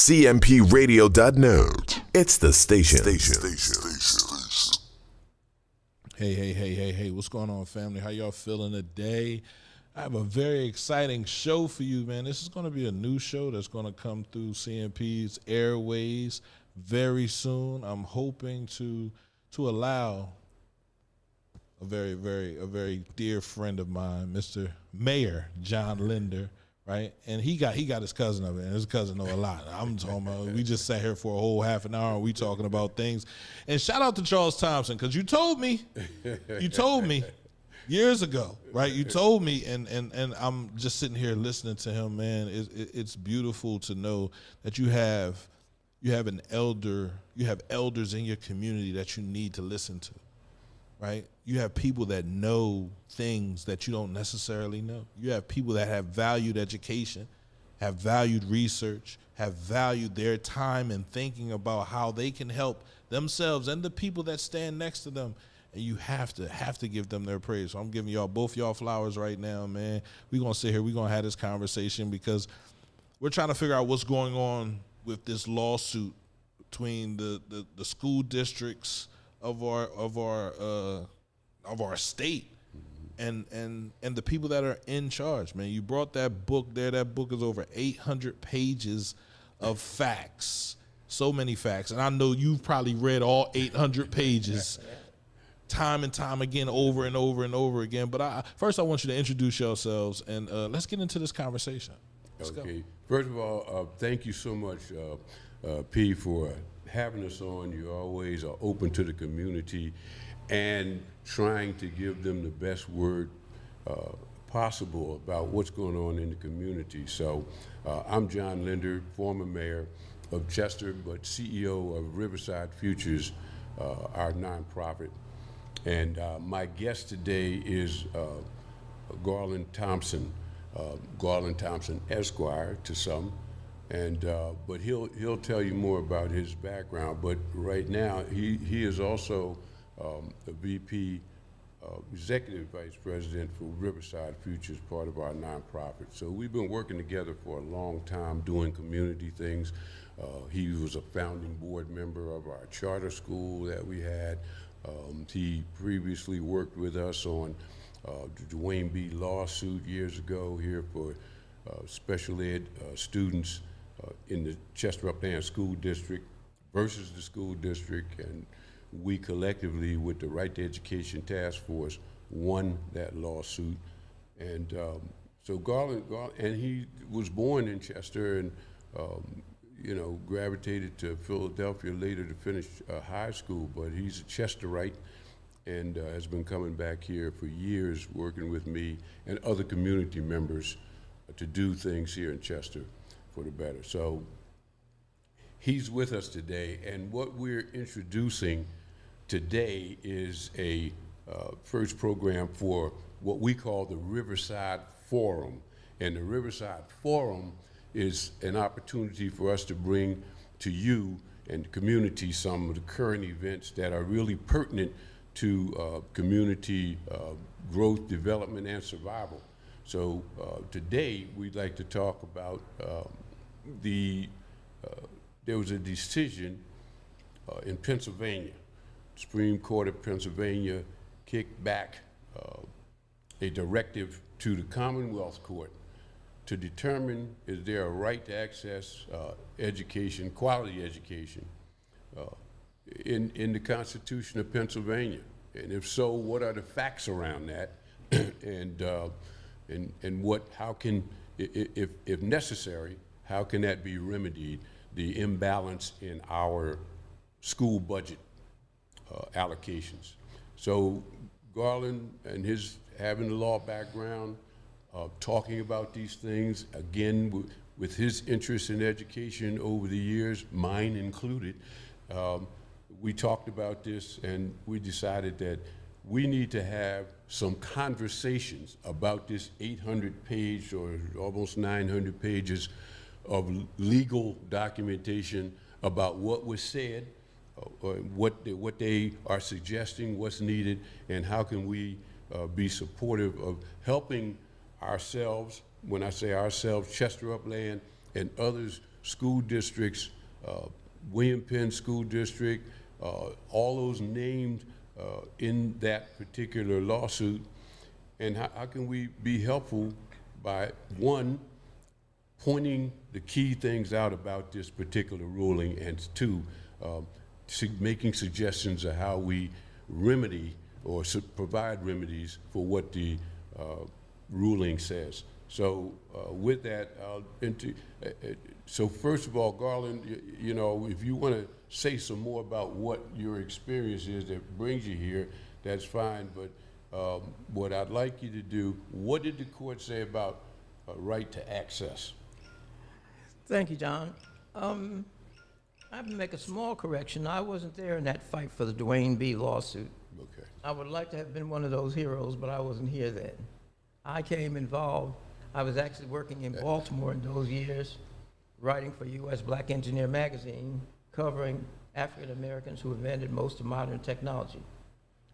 cmpradio.net. It's the station. Hey, what's going on, family? How y'all feeling today? I have a very exciting show for you, man. This is going to be a new show that's going to come through CMP's airways very soon. I'm hoping to allow a very dear friend of mine, Mr. Mayor John Linder, right? And he got his cousin of it, and his cousin know a lot. I'm talking about, we just sat here for a whole half an hour, and we talking about things. And shout out to Charles Thompson, because you told me years ago, right? You told me, and I'm just sitting here listening to him, man. It's beautiful to know that you have elders in your community that you need to listen to, right? You have people that know things that you don't necessarily know. You have people that have valued education, have valued research, have valued their time and thinking about how they can help themselves and the people that stand next to them. And you have to give them their praise. So I'm giving both y'all flowers right now, man. We're going to sit here. We're going to have this conversation because we're trying to figure out what's going on with this lawsuit between the school districts of our state and the people that are in charge, man. You brought that book there. That book is over 800 pages of facts. So many facts. And I know you've probably read all 800 pages time and time again, over and over and over again. But first I want you to introduce yourselves and let's get into this conversation. Let's go. First of all, thank you so much, P, for having us on. You always are open to the community and trying to give them the best word possible about what's going on in the community. So I'm John Linder, former mayor of Chester, but CEO of Riverside Futures, our nonprofit. And my guest today is Garland Thompson Esquire to some, and but he'll tell you more about his background. But right now he is also a VP, Executive Vice President for Riverside Futures, part of our nonprofit. So we've been working together for a long time doing community things. He was a founding board member of our charter school that we had. He previously worked with us on the Dwayne B. lawsuit years ago here for special ed students in the Chester Upland School District versus the school district, and we collectively with the Right to Education Task Force won that lawsuit. And so Garland, and he was born in Chester and gravitated to Philadelphia later to finish high school, but he's a Chesterite and has been coming back here for years working with me and other community members to do things here in Chester for the better. So he's with us today, and what we're introducing today is a first program for what we call the Riverside Forum. And the Riverside Forum is an opportunity for us to bring to you and the community some of the current events that are really pertinent to community growth, development, and survival. So today we'd like to talk about there was a decision in Pennsylvania. The Supreme Court of Pennsylvania kicked back a directive to the Commonwealth Court to determine is there a right to access education, quality education, in the Constitution of Pennsylvania, and if so, what are the facts around that, and how can, if necessary, how can that be remedied? The imbalance in our school budget allocations. So Garland and his having the law background, talking about these things, again, with his interest in education over the years, mine included, we talked about this and we decided that we need to have some conversations about this 800-page or almost 900 pages of legal documentation about what was said, what they are suggesting, what's needed, and how can we be supportive of helping ourselves, when I say ourselves, Chester Upland and others school districts, William Penn School District, all those named in that particular lawsuit, and how can we be helpful by, one, pointing the key things out about this particular ruling, and two, making suggestions of how we remedy or provide remedies for what the ruling says. So with that, so first of all, Garland, you know, if you want to say some more about what your experience is that brings you here, that's fine. But what I'd like you to do, what did the court say about right to access? Thank you, John. I have to make a small correction. I wasn't there in that fight for the Dwayne B. lawsuit. Okay. I would like to have been one of those heroes, but I wasn't here then. I came involved. I was actually working in Baltimore in those years, writing for U.S. Black Engineer magazine, covering African Americans who invented most of modern technology,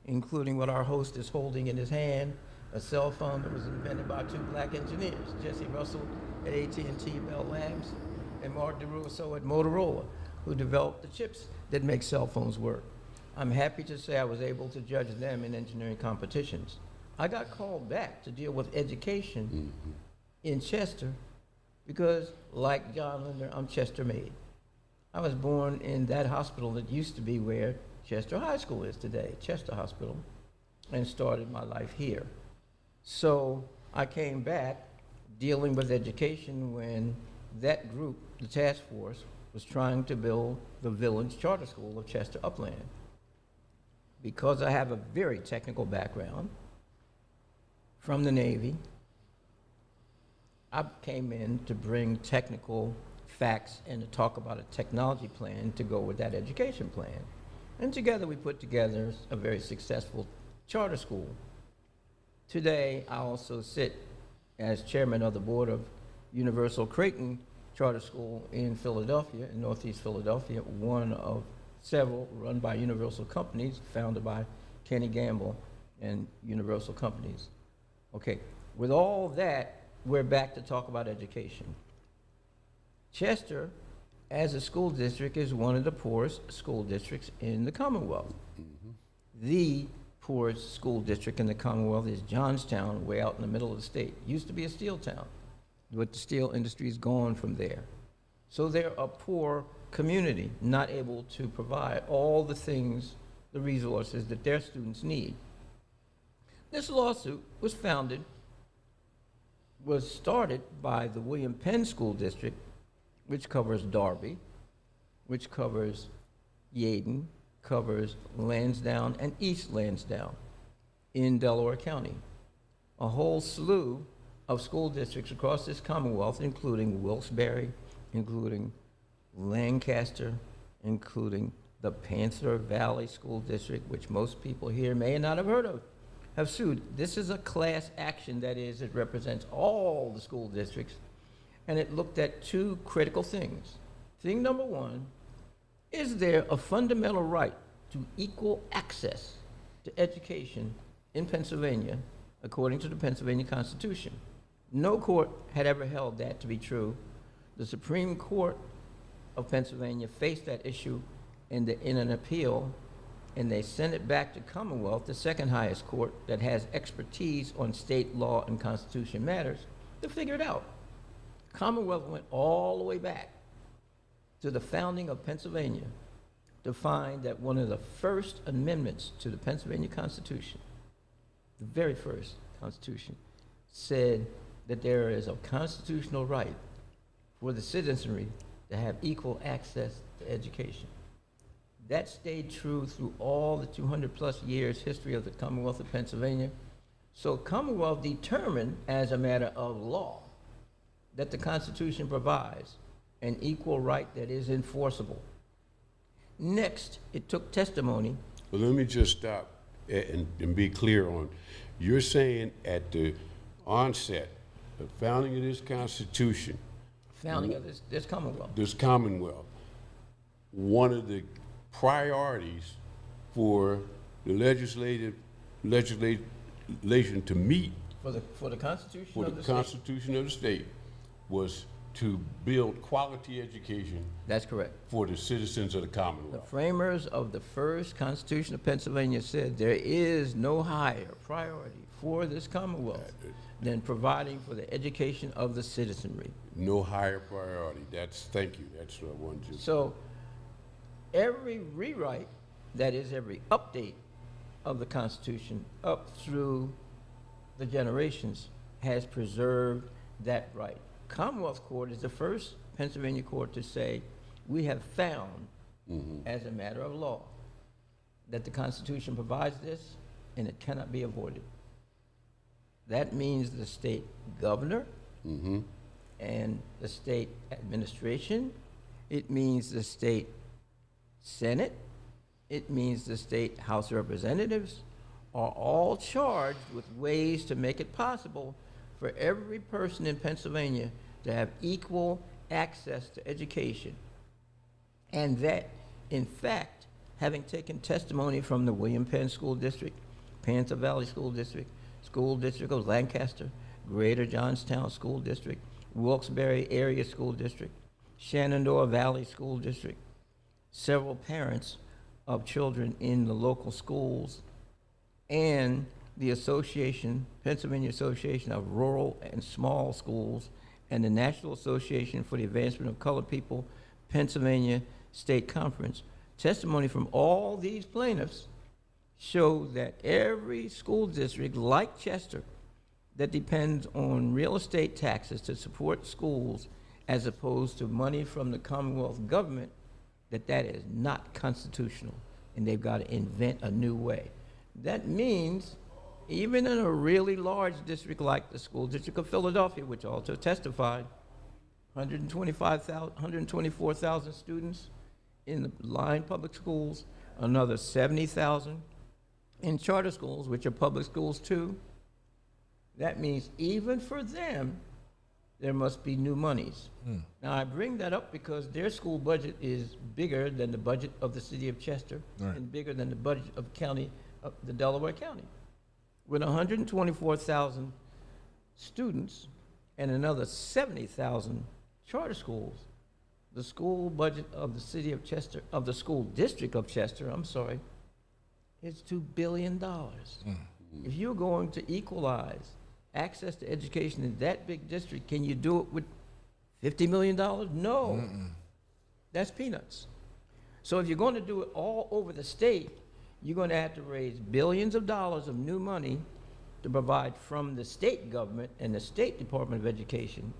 including what our host is holding in his hand, a cell phone that was invented by two black engineers, Jesse Russell at AT&T Bell Labs and Mark DeRusso at Motorola, who developed the chips that make cell phones work. I'm happy to say I was able to judge them in engineering competitions. I got called back to deal with education in Chester because, like John Linder, I'm Chester made. I was born in that hospital that used to be where Chester High School is today, Chester Hospital, and started my life here. So I came back dealing with education when that group, the task force, was trying to build the Village Charter School of Chester Upland. Because I have a very technical background from the Navy, I came in to bring technical facts and to talk about a technology plan to go with that education plan. And together we put together a very successful charter school. Today, I also sit as chairman of the board of Universal Creighton Charter School in Philadelphia, in Northeast Philadelphia, one of several run by Universal Companies, founded by Kenny Gamble and Universal Companies. Okay, with all that, we're back to talk about education. Chester, as a school district, is one of the poorest school districts in the Commonwealth. The poorest school district in the Commonwealth is Johnstown, way out in the middle of the state. Used to be a steel town, but the steel industry is gone from there. So they're a poor community, not able to provide all the things, the resources that their students need. This lawsuit was started by the William Penn School District, which covers Darby, which covers Yeadon, covers Lansdowne and East Lansdowne in Delaware County. A whole slew of school districts across this Commonwealth, including Wilkes-Barre, including Lancaster, including the Panther Valley School District, which most people here may not have heard of, have sued. This is a class action, that is, it represents all the school districts, and it looked at two critical things. Thing number one, is there a fundamental right to equal access to education in Pennsylvania according to the Pennsylvania Constitution? No court had ever held that to be true. The Supreme Court of Pennsylvania faced that issue in an appeal, and they sent it back to Commonwealth, the second highest court that has expertise on state law and constitution matters, to figure it out. Commonwealth went all the way back to the founding of Pennsylvania to find that one of the first amendments to the Pennsylvania Constitution, the very first Constitution, said that there is a constitutional right for the citizenry to have equal access to education. That stayed true through all the 200-plus years history of the Commonwealth of Pennsylvania. So Commonwealth determined, as a matter of law, that the Constitution provides an equal right that is enforceable. Next, it took testimony. Well, let me just stop and be clear on, you're saying at the onset, the founding of this Constitution, Founding of this Commonwealth. One of the priorities for the legislation to meet For the Constitution for of the the Constitution of the state was to build quality education That's correct. for the citizens of the The Commonwealth. framers of the first Constitution of Pennsylvania said there is no higher priority for this Commonwealth than providing for the education of the citizenry. No higher priority. Thank you. That's what I wanted to. So every rewrite, that is every update of the Constitution up through the generations, has preserved that right. Commonwealth Court is the first Pennsylvania court to say, we have found, as a matter of law, that the Constitution provides this and it cannot be avoided. That means the state governor and the state administration. It means the state Senate. It means the state House of Representatives are all charged with ways to make it possible for every person in Pennsylvania to have equal access to education. And that, in fact, having taken testimony from the William Penn School District, Panther Valley School District, School District of Lancaster, Greater Johnstown School District, Wilkes-Barre Area School District, Shenandoah Valley School District, several parents of children in the local schools, and the association, Pennsylvania Association of Rural and Small Schools, and the National Association for the Advancement of Colored People, Pennsylvania State Conference. Testimony from all these plaintiffs show that every school district like Chester that depends on real estate taxes to support schools as opposed to money from the Commonwealth government, that is not constitutional, and they've got to invent a new way. That means even in a really large district like the School District of Philadelphia, which also testified, 124,000 students in the line public schools, another 70,000 in charter schools, which are public schools too. That means even for them, there must be new monies. Now, I bring that up because their school budget is bigger than the budget of the city of Chester and bigger than the budget of the Delaware County. With 124,000 students and another 70,000 charter schools, the school budget of the city of Chester, of the school district of Chester, is $2 billion. If you're going to equalize access to education in that big district, can you do it with $50 million? No. That's peanuts. So if you're going to do it all over the state, you're going to have to raise billions of dollars of new money to provide from the state government and the State Department of Education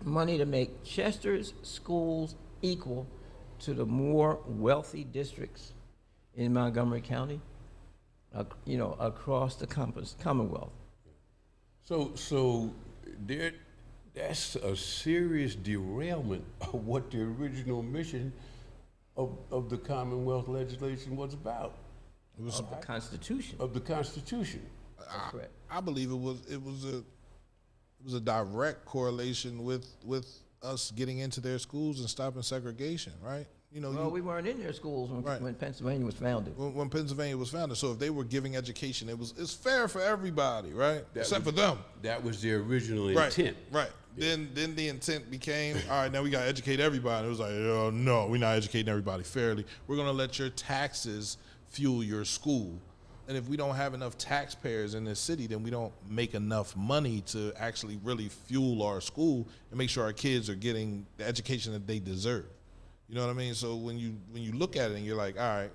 money to make Chester's schools equal to the more wealthy districts in Montgomery County, across the Commonwealth. So that's a serious derailment of what the original mission of the Commonwealth legislation was about. It was Of the Constitution. Of the Constitution. That's correct. I believe it was a direct correlation with us getting into their schools and stopping segregation, right? Well, we weren't in their schools when Pennsylvania was founded. when Pennsylvania was founded. So if they were giving education, it's fair for everybody, right? Except for them. That was their original Right, intent. right. Then the intent became, all right, now we got to educate everybody. It was like, oh, no, we're not educating everybody fairly. We're going to let your taxes fuel your school. And if we don't have enough taxpayers in this city, then we don't make enough money to actually really fuel our school and make sure our kids are getting the education that they deserve. You know what I mean? So when you look at it and you're like, all right,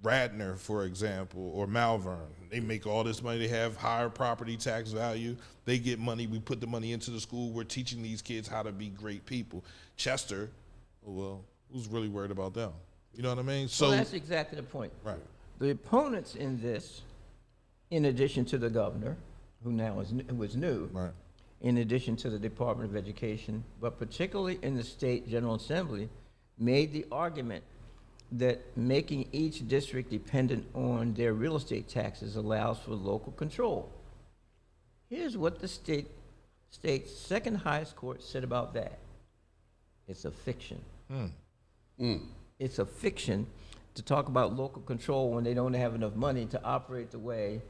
Radnor, for example, or Malvern, they make all this money. They have higher property tax value. They get money. We put the money into the school. We're teaching these kids how to be great people. Chester, well, who's really worried about them? You know what I mean? So that's exactly the point. Right. The opponents in this, in addition to the governor, who is new, Right. in addition to the Department of Education, but particularly in the State General Assembly, made the argument that making each district dependent on their real estate taxes allows for local control. Here's what the state's second highest court said about that. It's a fiction. It's a fiction to talk about local control when they don't have enough money to operate the way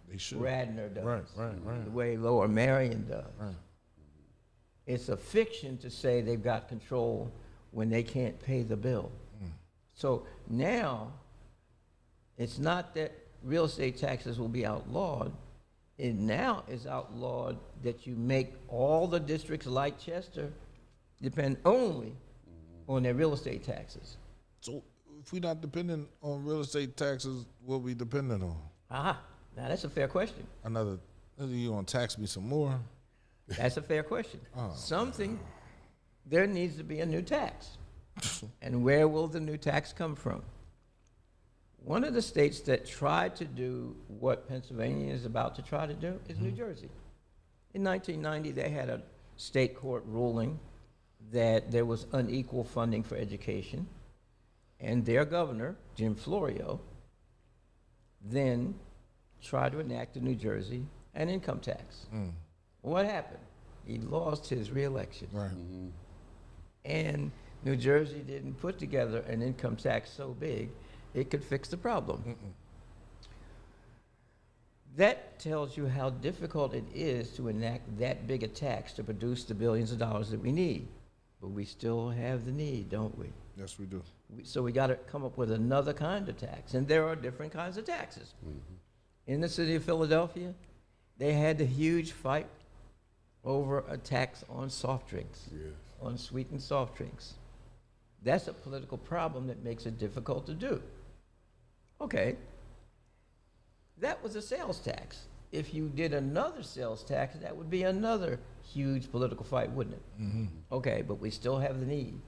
They should. Radnor does, Right. the way Lower Marion does. Right. It's a fiction to say they've got control when they can't pay the bill. So now, it's not that real estate taxes will be outlawed. It now is outlawed that you make all the districts like Chester depend only on their real estate taxes. So if we're not dependent on real estate taxes, what we dependent on? Now that's a fair question. You gonna tax me some more? That's a fair question. There needs to be a new tax. And where will the new tax come from? One of the states that tried to do what Pennsylvania is about to try to do is New Jersey. In 1990, they had a state court ruling that there was unequal funding for education, and their governor, Jim Florio, then tried to enact in New Jersey an income tax. What happened? He lost his reelection. Right. And New Jersey didn't put together an income tax so big it could fix the problem. That tells you how difficult it is to enact that big a tax to produce the billions of dollars that we need. But we still have the need, don't we? Yes, we do. So we got to come up with another kind of tax. And there are different kinds of taxes. In the city of Philadelphia, they had a huge fight over a tax on soft drinks, on sweetened soft drinks. That's a political problem that makes it difficult to do. Okay, that was a sales tax. If you did another sales tax, that would be another huge political fight, wouldn't it? Okay, but we still have the need.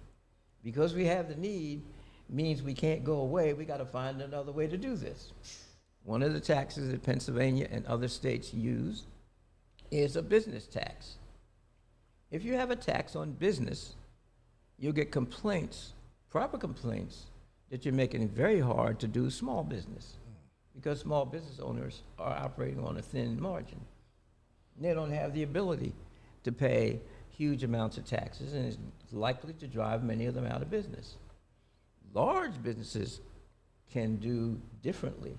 Because we have the need means we can't go away. We got to find another way to do this. One of the taxes that Pennsylvania and other states use is a business tax. If you have a tax on business, you'll get complaints, proper complaints, that you're making it very hard to do small business because small business owners are operating on a thin margin. They don't have the ability to pay huge amounts of taxes, and it's likely to drive many of them out of business. Large businesses can do differently,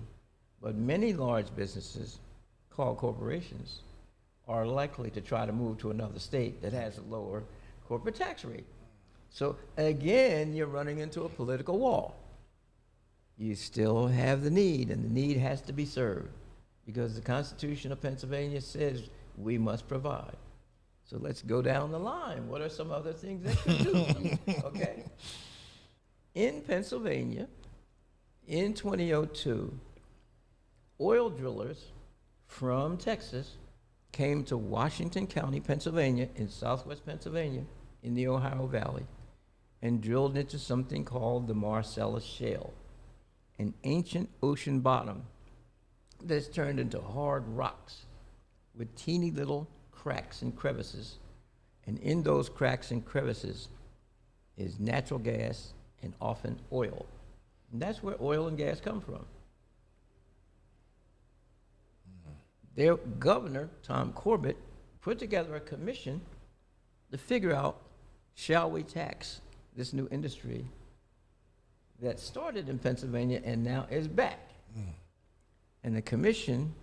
but many large businesses, called corporations, are likely to try to move to another state that has a lower corporate tax rate. So again, you're running into a political wall. You still have the need, and the need has to be served because the Constitution of Pennsylvania says we must provide. So let's go down the line. What are some other things that you do? Okay. In Pennsylvania, in 2002, oil drillers from Texas came to Washington County, Pennsylvania, in southwest Pennsylvania, in the Ohio Valley, and drilled into something called the Marcellus Shale, an ancient ocean bottom that's turned into hard rocks with teeny little cracks and crevices. And in those cracks and crevices is natural gas and often oil. And that's where oil and gas come from. Their governor, Tom Corbett, put together a commission to figure out, shall we tax this new industry that started in Pennsylvania and now is back. And the commission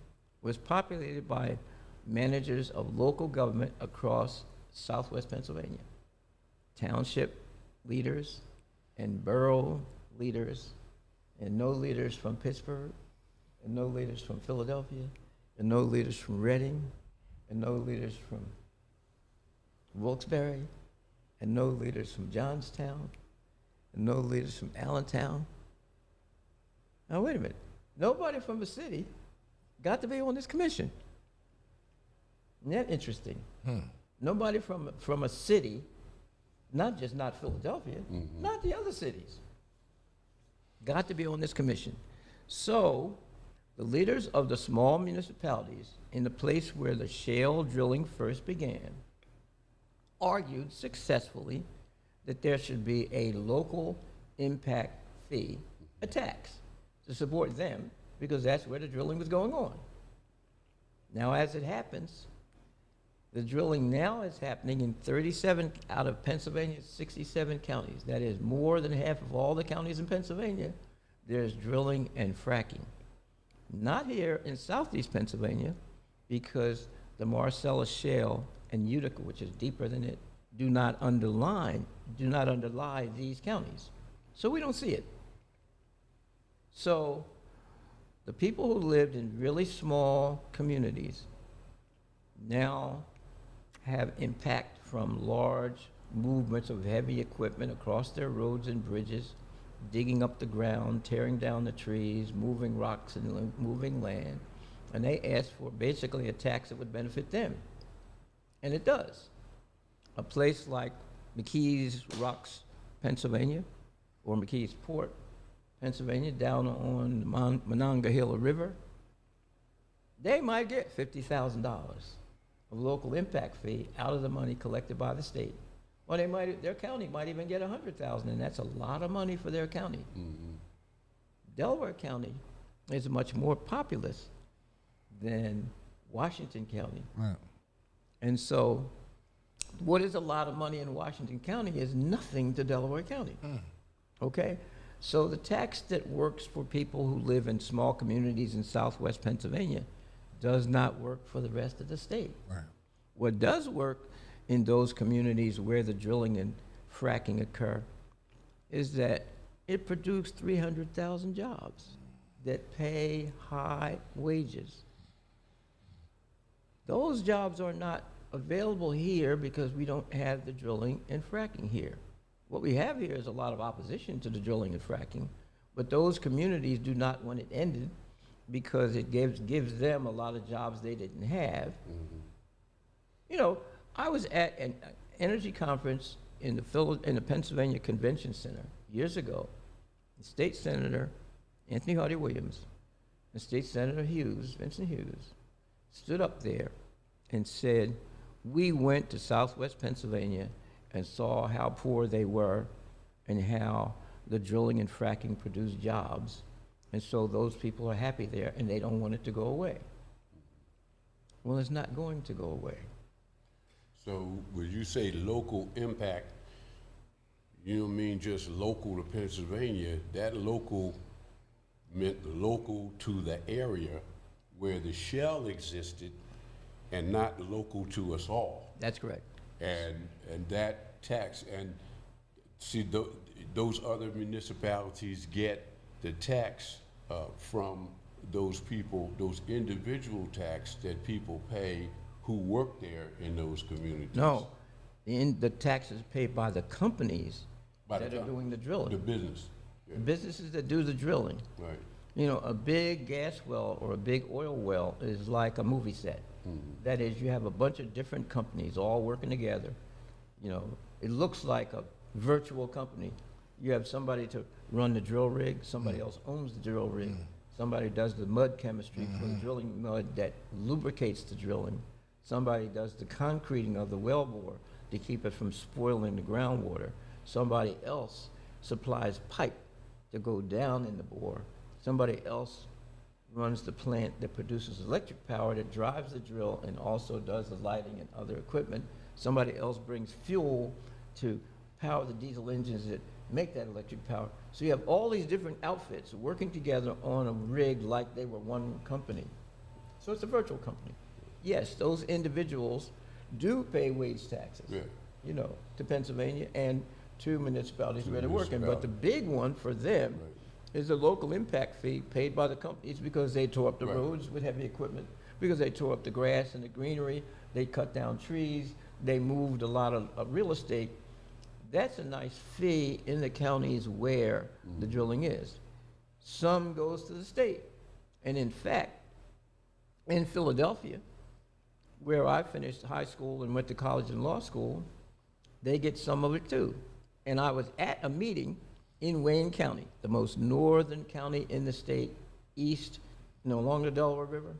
was populated by managers of local government across southwest Pennsylvania, township leaders and borough leaders, and no leaders from Pittsburgh, and no leaders from Philadelphia, and no leaders from Reading, and no leaders from Wilkes-Barre, and no leaders from Johnstown, and no leaders from Allentown. Now, wait a minute. Nobody from the city got to be on this commission. Isn't that interesting? Nobody from a city, not Philadelphia, not the other cities, got to be on this commission. So the leaders of the small municipalities in the place where the shale drilling first began argued successfully that there should be a local impact fee, a tax, to support them because that's where the drilling was going on. Now, as it happens, the drilling now is happening in 37 out of Pennsylvania's 67 counties. That is more than half of all the counties in Pennsylvania. There's drilling and fracking. Not here in southeast Pennsylvania because the Marcellus Shale and Utica, which is deeper than it, do not underlie these counties. So we don't see it. So the people who lived in really small communities now have impact from large movements of heavy equipment across their roads and bridges, digging up the ground, tearing down the trees, moving rocks and moving land. And they ask for basically a tax that would benefit them. And it does. A place like McKees Rocks, Pennsylvania, or McKees Port, Pennsylvania, down on the Monongahela River, they might get $50,000 of local impact fee out of the money collected by the state. Or their county might even get $100,000, and that's a lot of money for their county. Mm-hmm. Delaware County is much more populous than Washington County. Right. And so what is a lot of money in Washington County is nothing to Delaware County. Okay? So the tax that works for people who live in small communities in southwest Pennsylvania does not work for the rest of the state. Right. What does work in those communities where the drilling and fracking occur is that it produced 300,000 jobs that pay high wages. Those jobs are not available here because we don't have the drilling and fracking here. What we have here is a lot of opposition to the drilling and fracking, but those communities do not want it ended because it gives them a lot of jobs they didn't have. Mm-hmm. You know, I was at an energy conference in the Pennsylvania Convention Center years ago. State Senator Anthony Hardy Williams and State Senator Vincent Hughes, stood up there and said, we went to southwest Pennsylvania and saw how poor they were and how the drilling and fracking produced jobs. And so those people are happy there and they don't want it to go away. Well, it's not going to go away. So when you say local impact, you don't mean just local to Pennsylvania. That local meant local to the area where the shell existed and not local to us all. That's correct. And that tax, and see, those other municipalities get the tax from those people, those individual tax that people pay who work there in those communities. No, the taxes paid by the companies By that the are doing the drilling. The business. Yeah. The businesses that do the drilling. Right. You know, a big gas well or a big oil well is like a movie set. Mm-hmm. That is, you have a bunch of different companies all working together. You know, it looks like a virtual company. You have somebody to run the drill rig, somebody else owns the drill rig, somebody does the mud chemistry for the drilling mud that lubricates the drilling, somebody does the concreting of the well bore to keep it from spoiling the groundwater, somebody else supplies pipe to go down in the bore, somebody else runs the plant that produces electric power that drives the drill and also does the lighting and other equipment. Somebody else brings fuel to power the diesel engines that make that electric power. So you have all these different outfits working together on a rig like they were one company. So it's a virtual company. Yes, those individuals do pay wage taxes, Yeah. you know, to Pennsylvania and to municipalities To where they're working. But the municipalities. big one for them Right. is the local impact fee paid by the companies because they tore up the Right. roads with heavy equipment, because they tore up the grass and the greenery, they cut down trees, they moved a lot of real estate. That's a nice fee in the counties where the drilling is. Some goes to the state. And in fact, in Philadelphia, where I finished high school and went to college and law school, they get some of it too. And I was at a meeting in Wayne County, the most northern county in the state, east, along the Delaware River,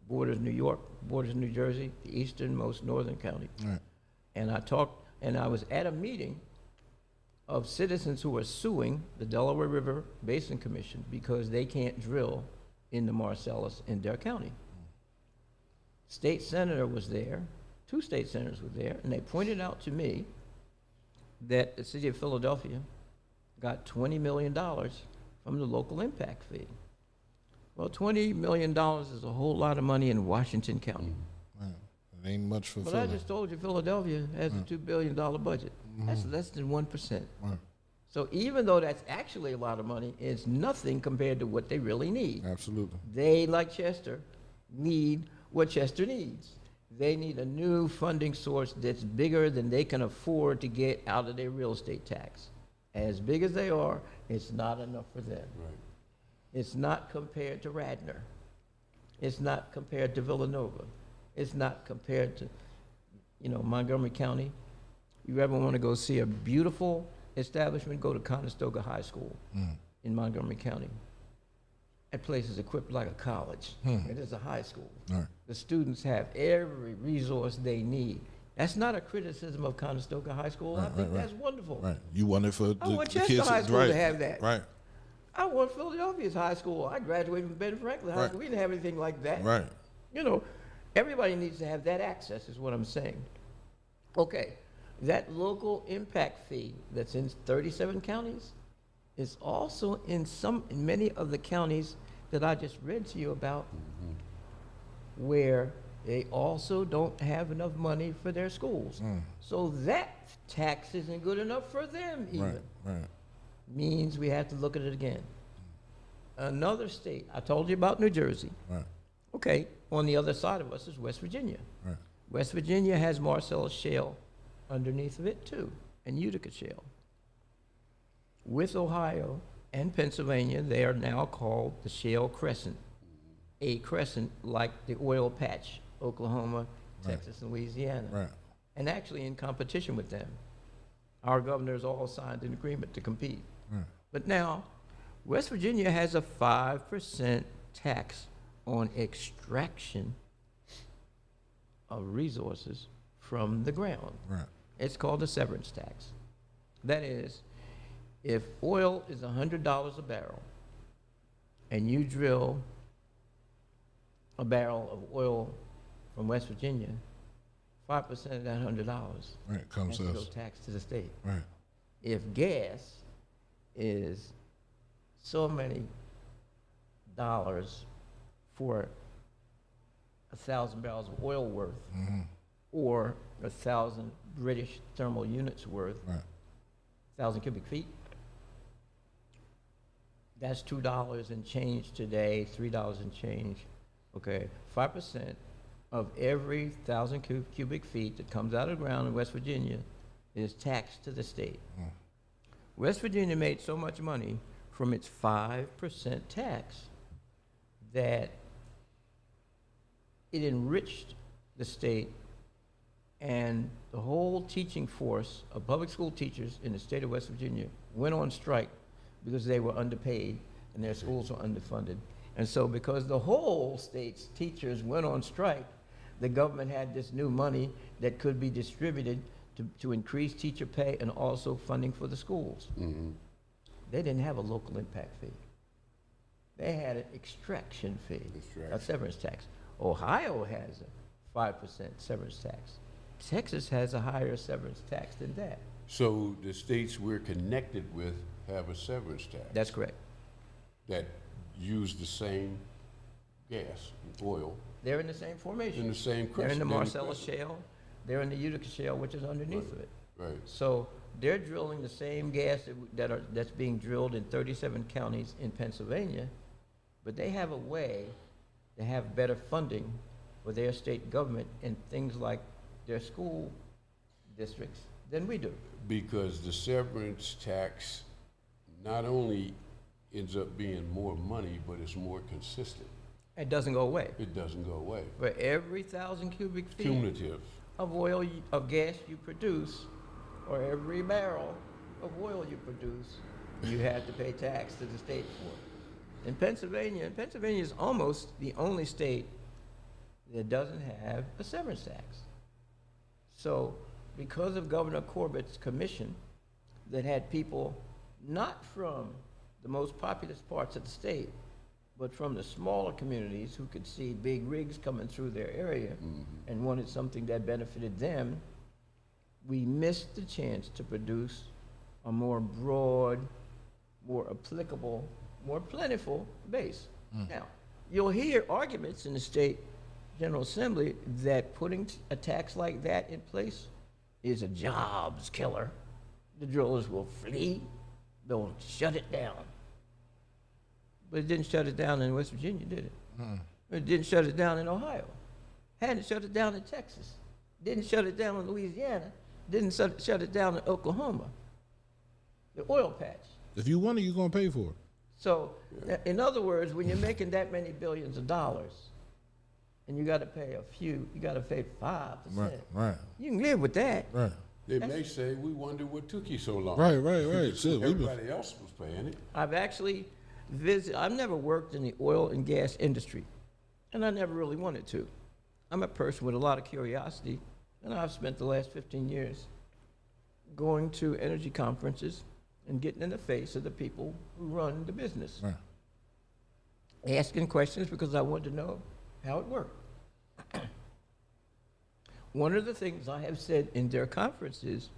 borders New York, borders New Jersey, the easternmost northern county. Right. And I was at a meeting of citizens who are suing the Delaware River Basin Commission because they can't drill in the Marcellus in their county. State senator was there, 2 state senators were there, and they pointed out to me that the city of Philadelphia got $20 million from the local impact fee. Well, $20 million is a whole lot of money in Washington County. Right. It ain't much for But I Philly. just told you Philadelphia has a $2 billion budget. That's less than 1%. Right. So even though that's actually a lot of money, it's nothing compared to what they really need. Absolutely. They, like Chester, need what Chester needs. They need a new funding source that's bigger than they can afford to get out of their real estate tax. As big as they are, it's not enough for them. Right. It's not compared to Radnor. It's not compared to Villanova. It's not compared to, Montgomery County. You ever want to go see a beautiful establishment, go to Conestoga High School in Montgomery County. That place is equipped like a college. It is a high school. Right. The students have every resource they need. That's not a criticism of Conestoga High School. I think that's wonderful. Right. You want it for I want the Chester kids. High School right. to have that. Right. I want Philadelphia's high school. I graduated from Ben Franklin High Right. School. We didn't have anything like that. Right. Everybody needs to have that access, is what I'm saying. Okay, that local impact fee that's in 37 counties is also in many of the counties that I just read to you about, where they also don't have enough money for their schools. So that tax isn't good enough for them even. Right. Means we have to look at it again. Another state, I told you about New Jersey. Right. Okay, on the other side of us is West Virginia. Right. West Virginia has Marcellus Shale underneath of it too, and Utica Shale. With Ohio and Pennsylvania, they are now called the Shale Crescent, a crescent like the oil patch, Oklahoma, Texas, and Louisiana, Right. and actually in competition with them. Our governors all signed an agreement to compete. Right. But now, West Virginia has a 5% tax on extraction of resources from the ground. Right. It's called a severance tax. That is, if oil is $100 a barrel and you drill a barrel of oil from West Virginia, 5% of that $100 Right. Comes has to to go us. tax to the state. Right. If gas is so many dollars for 1,000 barrels of oil worth, or 1,000 British thermal units worth, Right. 1,000 cubic feet, that's $2 and change today, $3 and change. Okay, 5% of every 1,000 cubic feet that comes out of the ground in West Virginia is taxed to the state. West Virginia made so much money from its 5% tax that it enriched the state, and the whole teaching force of public school teachers in the state of West Virginia went on strike because they were underpaid and their schools were underfunded. And so because the whole state's teachers went on strike, the government had this new money that could be distributed to increase teacher pay and also funding for the schools. They didn't have a local impact fee. They had an extraction fee, a severance tax. Ohio has a 5% severance tax. Texas has a higher severance tax than that. So the states we're connected with have a severance tax That's correct. that use the same gas, oil, They're in the same formation. in the same They're in the crescent. Marcellus Shale. They're in the Utica Shale, which is underneath of it. Right. So they're drilling the same gas that's being drilled in 37 counties in Pennsylvania, but they have a way to have better funding for their state government and things like their school districts than we do. Because the severance tax not only ends up being more money, but it's more consistent. It doesn't go away. It doesn't go away. For every 1,000 cubic feet Cumulative. of oil, of gas you produce, or every barrel of oil you produce, you have to pay tax to the state for it. In Pennsylvania is almost the only state that doesn't have a severance tax. So because of Governor Corbett's commission that had people not from the most populous parts of the state, but from the smaller communities who could see big rigs coming through their area and wanted something that benefited them, we missed the chance to produce a more broad, more applicable, more plentiful base. Now, you'll hear arguments in the state General Assembly that putting a tax like that in place is a jobs killer. The drillers will flee. They'll shut it down. But it didn't shut it down in West Virginia, did it? It didn't shut it down in Ohio. Hadn't shut it down in Texas. Didn't shut it down in Louisiana. Didn't shut it down in Oklahoma. The oil patch. If you want it, you're gonna pay for it. So, in other words, when you're making that many billions of dollars, and you got to pay you got to pay 5%. Right. You can live with that. Right. They may say, we wonder what took you so long. Right. Shit, Everybody else was paying it. I've actually I've never worked in the oil and gas industry, and I never really wanted to. I'm a person with a lot of curiosity, and I've spent the last 15 years going to energy conferences and getting in the face of the people who run the business. Right. Asking questions because I wanted to know how it worked. One of the things I have said in their conferences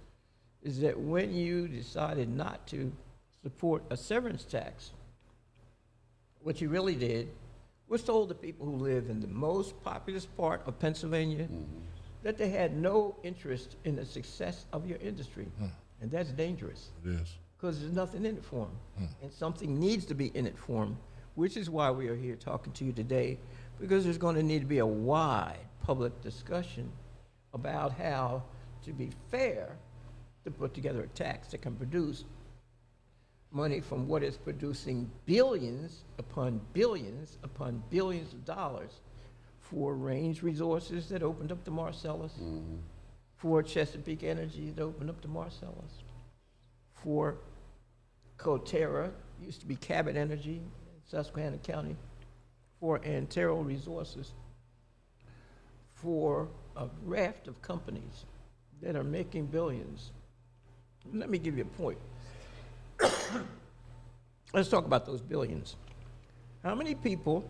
is that when you decided not to support a severance tax, what you really did was told the people who live in the most populous part of Pennsylvania that they had no interest in the success of your industry. And that's dangerous. It is. Because there's nothing in it for them. And something needs to be in it for them, which is why we are here talking to you today, because there's going to need to be a wide public discussion about how to be fair to put together a tax that can produce money from what is producing billions upon billions upon billions of dollars for Range Resources that opened up the Marcellus, for Chesapeake Energy that opened up the Marcellus, for Coterra, used to be Cabot Energy in Susquehanna County, for Antero Resources, for a raft of companies that are making billions. Let me give you a point. Let's talk about those billions. How many people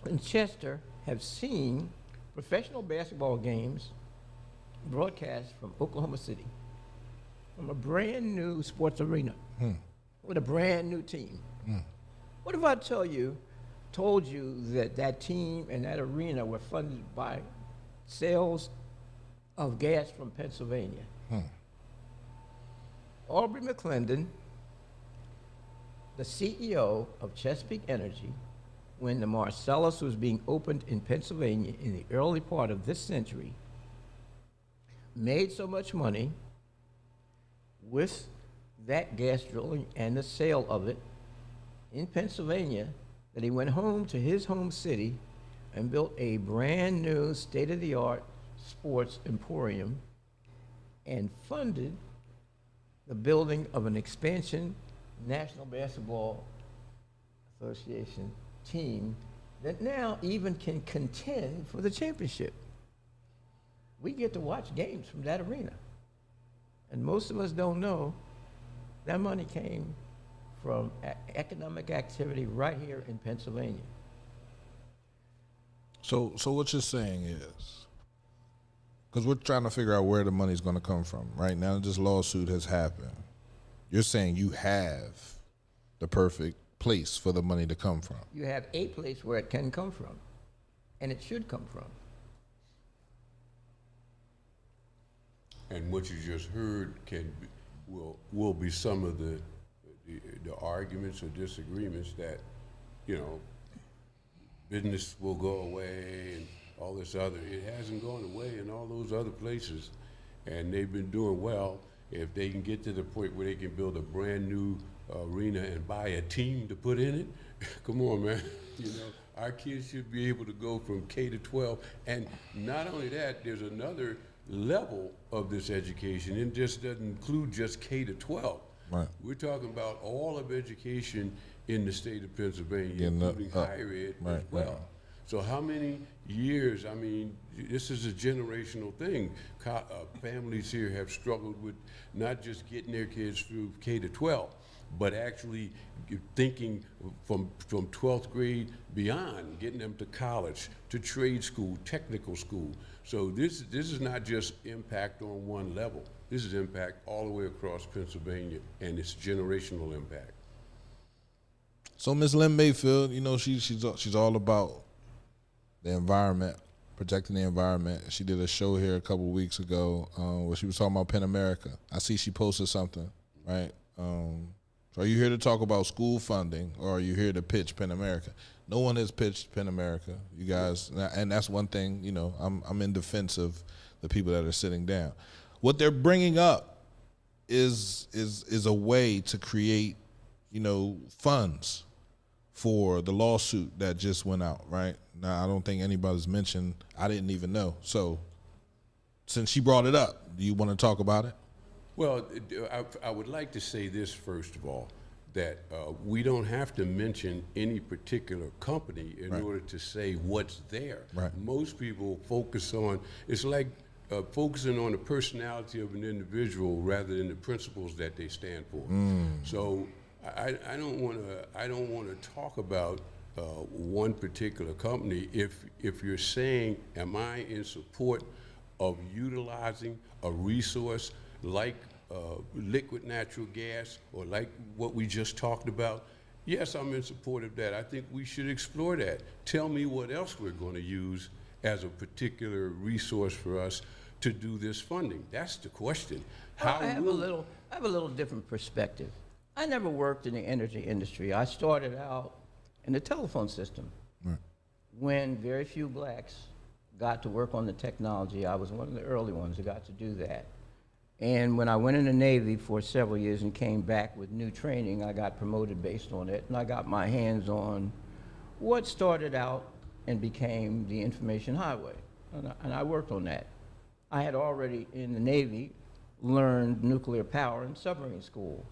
in Chester have seen professional basketball games broadcast from Oklahoma City, from a brand new sports arena, with a brand new team? What if I told you that that team and that arena were funded by sales of gas from Pennsylvania? Aubrey McClendon, the CEO of Chesapeake Energy, when the Marcellus was being opened in Pennsylvania in the early part of this century, made so much money with that gas drilling and the sale of it in Pennsylvania that he went home to his home city and built a brand new state-of-the-art sports emporium and funded the building of an expansion National Basketball Association team that now even can contend for the championship. We get to watch games from that arena. And most of us don't know that money came from economic activity right here in Pennsylvania. So what you're saying is, because we're trying to figure out where the money's going to come from. Right now, this lawsuit has happened. You're saying you have the perfect place for the money to come from. You have a place where it can come from, and it should come from. And what you just heard will be some of the arguments or disagreements that, business will go away and all this other. It hasn't gone away in all those other places, and they've been doing well. If they can get to the point where they can build a brand new arena and buy a team to put in it, come on, man. Our kids should be able to go from K to 12. And not only that, there's another level of this education. It just doesn't include just K to 12. Right. We're talking about all of education in the state of Pennsylvania, including higher ed as well. Right. So how many years, this is a generational thing. Families here have struggled with not just getting their kids through K to 12, but actually thinking from 12th grade beyond, getting them to college, to trade school, technical school. So this is not just impact on one level. This is impact all the way across Pennsylvania, and it's generational impact. So Ms. Lynn Mayfield, she's all about the environment protecting the environment. She did a show here a couple weeks ago where she was talking about Penn America. I see she posted something, right? So are you here to talk about school funding, or are you here to pitch Penn America? No one has pitched Penn America, you guys, and that's one thing. You know, I'm in defense of the people that are sitting down. What they're bringing up is a way to create, you know, funds for the lawsuit that just went out, right? Now, I don't think anybody's mentioned, I didn't even know. So since she brought it up, do you want to talk about it? Well, I would like to say this first of all, that we don't have to mention any particular company in order to say what's there. Right. Most people focus on, it's like focusing on the personality of an individual rather than the principles that they stand for. So I don't want to talk about one particular company. If you're saying, am I in support of utilizing a resource like liquid natural gas, or like what we just talked about, yes, I'm in support of that. I think we should explore that. Tell me what else we're going to use as a particular resource for us to do this funding. That's the question. I have a little different perspective. I never worked in the energy industry. I started out in the telephone system. Right. When very few blacks got to work on the technology, I was one of the early ones who got to do that. And when I went in the Navy for several years and came back with new training, I got promoted based on it, and I got my hands on what started out and became the information highway. And I worked on that. I had already, in the Navy, learned nuclear power in submarine school.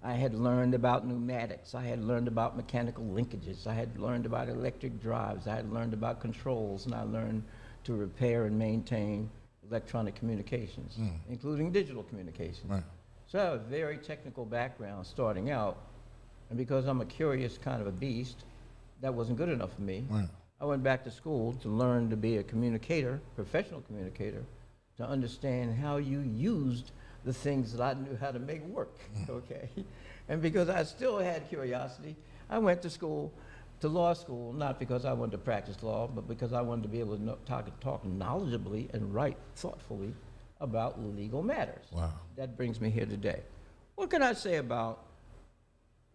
I had learned about pneumatics. I had learned about mechanical linkages. I had learned about electric drives. I had learned about controls, and I learned to repair and maintain electronic communications, including digital communications. Right. So I have a very technical background starting out, and because I'm a curious kind of a beast, that wasn't good enough for me. Right. I went back to school to learn to be a communicator, professional communicator, to understand how you used the things that I knew how to make work, okay? And because I still had curiosity, I went to school, to law school, not because I wanted to practice law, but because I wanted to be able to talk knowledgeably and write thoughtfully about legal matters. Wow. That brings me here today. What can I say about,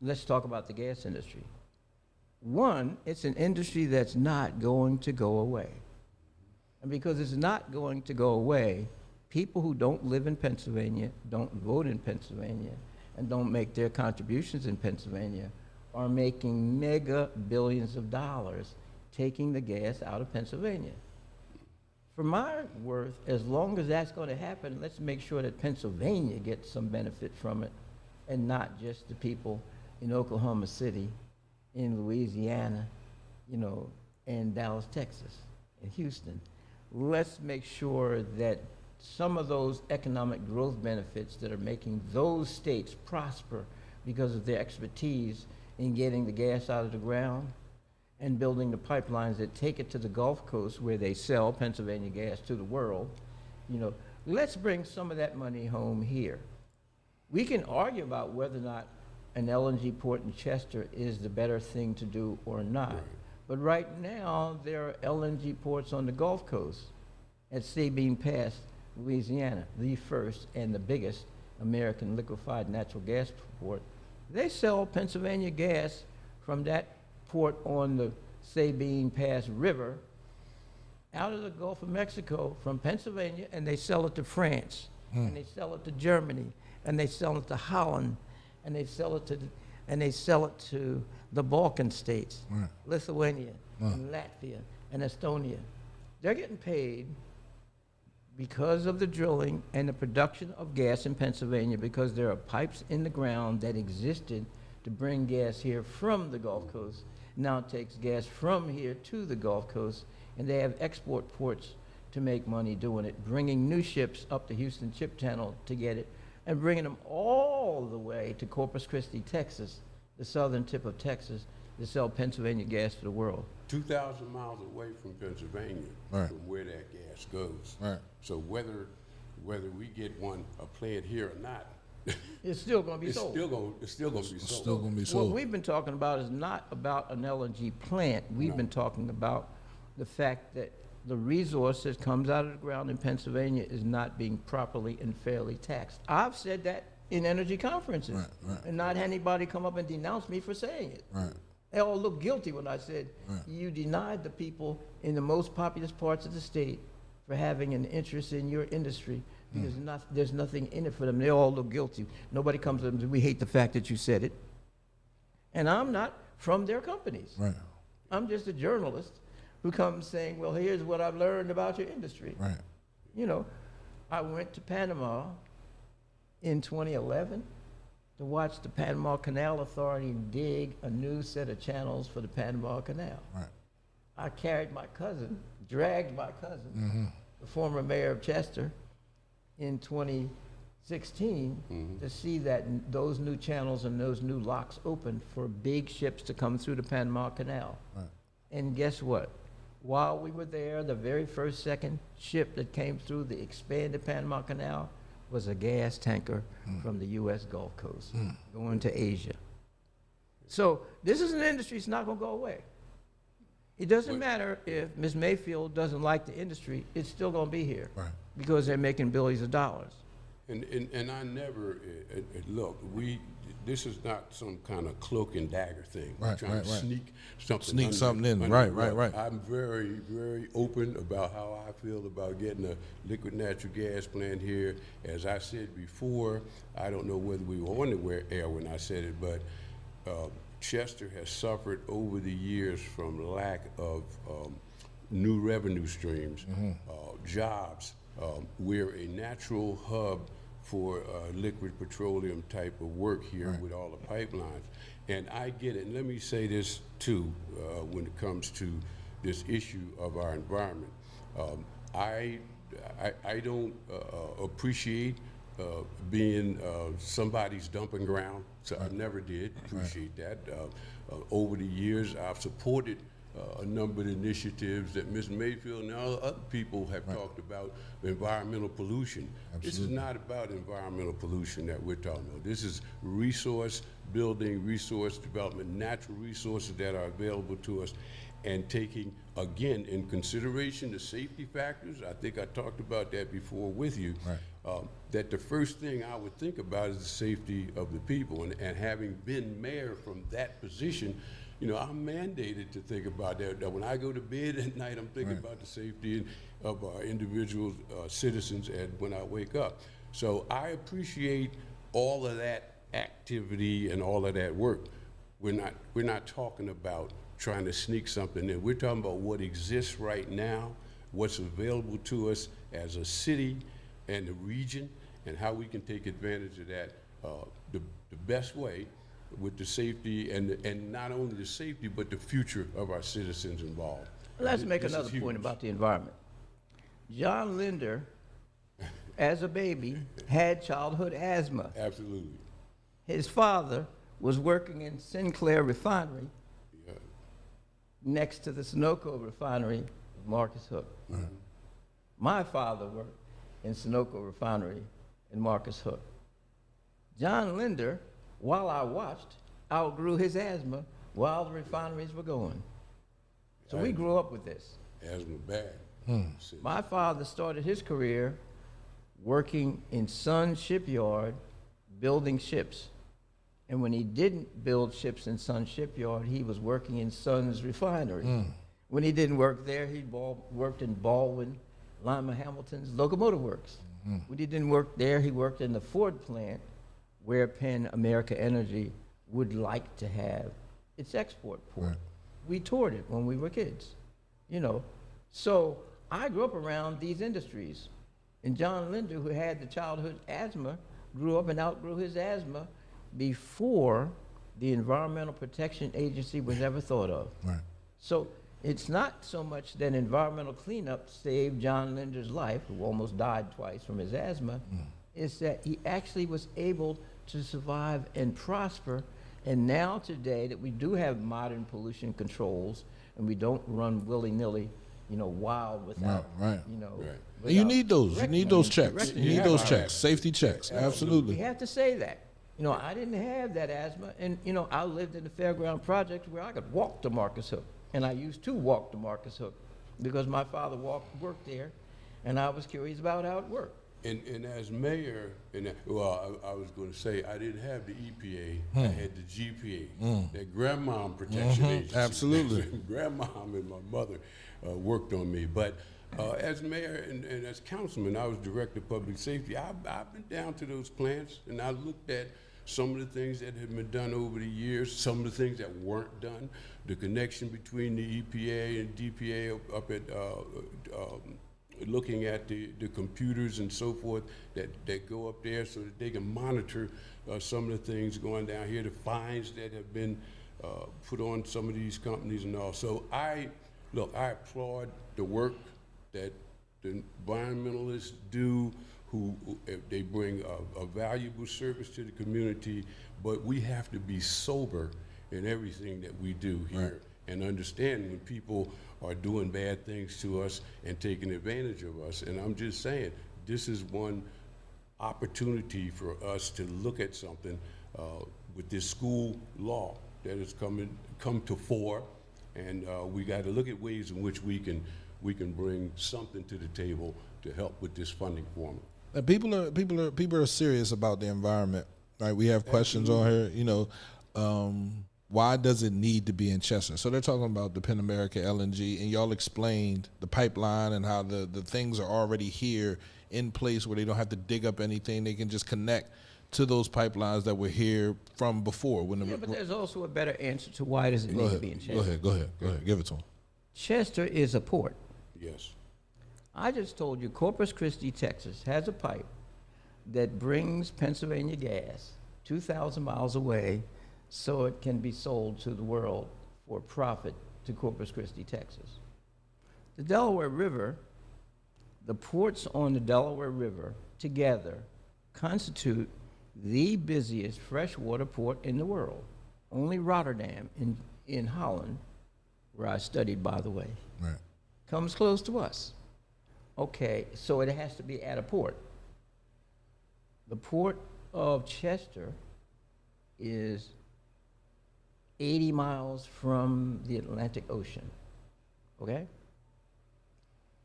let's talk about the gas industry. One, it's an industry that's not going to go away. And because it's not going to go away, people who don't live in Pennsylvania, don't vote in Pennsylvania, and don't make their contributions in Pennsylvania are making mega billions of dollars taking the gas out of Pennsylvania. For my worth, as long as that's going to happen, let's make sure that Pennsylvania gets some benefit from it, and not just the people in Oklahoma City, in Louisiana, you know, and Dallas, Texas, and Houston. Let's make sure that some of those economic growth benefits that are making those states prosper because of their expertise in getting the gas out of the ground and building the pipelines that take it to the Gulf Coast where they sell Pennsylvania gas to the world, you know, let's bring some of that money home here. We can argue about whether or not an LNG port in Chester is the better thing to do or not. Right. But right now, there are LNG ports on the Gulf Coast at Sabine Pass, Louisiana, the first and the biggest American liquefied natural gas port. They sell Pennsylvania gas from that port on the Sabine Pass River out of the Gulf of Mexico from Pennsylvania, and they sell it to France, and they sell it to Germany, and they sell it to Holland, and they sell it to the Balkan states, Right. Lithuania, and Latvia, and Estonia. They're getting paid because of the drilling and the production of gas in Pennsylvania, because there are pipes in the ground that existed to bring gas here from the Gulf Coast. Now it takes gas from here to the Gulf Coast, and they have export ports to make money doing it, bringing new ships up the Houston Ship Channel to get it, and bringing them all the way to Corpus Christi, Texas, the southern tip of Texas, to sell Pennsylvania gas to the world. 2,000 miles away from Pennsylvania, Right. from where that gas goes. Right. So whether we get a plant here or not, It's still going to be it's sold. still going to be It's sold. still going to be What sold. we've been talking about is not about an LNG plant. We've No. been talking about the fact that the resource that comes out of the ground in Pennsylvania is not being properly and fairly taxed. I've said that in energy conferences, and not had anybody come up and denounce me for saying it. They all looked guilty when I said, you denied the people in the most populous parts of the state for having an interest in your industry because there's nothing in it for them. They all look guilty. Nobody comes to them and says, we hate the fact that you said it. And I'm not from their companies. I'm just a journalist who comes saying, well, here's what I've learned about your industry. You know, I went to Panama in 2011 to watch the Panama Canal Authority dig a new set of channels for the Panama Canal. I carried my cousin, dragged my cousin, the former mayor of Chester, in 2016 to see that those new channels and those new locks opened for big ships to come through the Panama Canal. And guess what? While we were there, the very second ship that came through the expanded Panama Canal was a gas tanker from the U.S. Gulf Coast going to Asia. So this is an industry that's not going to go away. It doesn't matter if Ms. Mayfield doesn't like the industry, it's still going to be here because they're making billions of dollars. And I never, look, this is not some kind of cloak and dagger thing. Trying to sneak something in. Right. I'm very, very open about how I feel about getting a liquid natural gas plant here. As I said before, I don't know whether we were on the air when I said it, but Chester has suffered over the years from lack of new revenue streams, jobs. We're a natural hub for liquid petroleum type of work here with all the pipelines. And I get it. And let me say this too, when it comes to this issue of our environment. I don't appreciate being somebody's dumping ground. So I never did appreciate that. Over the years, I've supported a number of initiatives that Ms. Mayfield and other people have talked about, environmental pollution. This is not about environmental pollution that we're talking about. This is resource building, resource development, natural resources that are available to us, and taking, again, in consideration the safety factors. I think I talked about that before with you, that the first thing I would think about is the safety of the people. And having been mayor from that position, you know, I'm mandated to think about that. That when I go to bed at night, I'm thinking about the safety of our individual citizens and when I wake up. So I appreciate all of that activity and all of that work. We're not talking about trying to sneak something in. We're talking about what exists right now, what's available to us as a city and the region, and how we can take advantage of that the best way, with the safety and not only the safety but the future of our citizens involved. Let's make another point about the environment. John Linder, as a baby, had childhood asthma. Absolutely. His father was working in Sinclair Refinery next to the Sunoco refinery of Marcus Hook. My father worked in Sunoco Refinery in Marcus Hook. John Linder, while I watched, outgrew his asthma while the refineries were going. So we grew up with this. Asthma bad. My father started his career working in Sun Shipyard, building ships. And when he didn't build ships in Sun Shipyard, he was working in Sun's refinery. When he didn't work there, he worked in Baldwin, Lima Hamilton's Locomotive Works. When he didn't work there, he worked in the Ford plant, where Penn America Energy would like to have its export port. We toured it when we were kids, you know. So I grew up around these industries. And John Linder, who had the childhood asthma, grew up and outgrew his asthma before the Environmental Protection Agency was ever thought of. So it's not so much that environmental cleanup saved John Linder's life, who almost died twice from his asthma, is that he actually was able to survive and prosper. And now today that we do have modern pollution controls and we don't run willy-nilly, you know, wild without, you know. And you need those. You need those checks. directing. You need those checks. Safety checks. We Absolutely. have to say that. You know, I didn't have that asthma, and, you know, I lived in the Fairground Project where I could walk to Marcus Hook, and I used to walk to Marcus Hook because my father worked there, and I was curious about how it worked. And as mayor, I was going to say I didn't have the EPA. I had the GPA, that Grandmom Protection Agency. Absolutely. Grandmom and my mother worked on me. But as mayor and as councilman, I was director of public safety. I've been down to those plants, and I looked at some of the things that have been done over the years, some of the things that weren't done, the connection between the EPA and DPA up at looking at the computers and so forth that go up there so that they can monitor some of the things going down here, the fines that have been put on some of these companies and all. So I applaud the work that the environmentalists do, who they bring a valuable service to the community, but we have to be sober in everything that we do here. Right. And understand when people are doing bad things to us and taking advantage of us. And I'm just saying, this is one opportunity for us to look at something with this school law that has come to fore, and we got to look at ways in which we can bring something to the table to help with this funding formula. And people are serious about the environment, right? We have questions on here, why does it need to be in Chester? So they're talking about the Penn America LNG, and y'all explained the pipeline and how the things are already here in place where they don't have to dig up anything. They can just connect to those pipelines that were here from before. But there's also a better answer to why does it need to be in Chester. Go ahead. Give it to them. Chester is a port. Yes. I just told you Corpus Christi, Texas has a pipe that brings Pennsylvania gas 2,000 miles away so it can be sold to the world for profit to Corpus Christi, Texas. The Delaware River, the ports on the Delaware River together constitute the busiest freshwater port in the world. Only Rotterdam in Holland, where I studied, by the way, Right. comes close to us. Okay, so it has to be at a port. The port of Chester is 80 miles from the Atlantic Ocean, okay?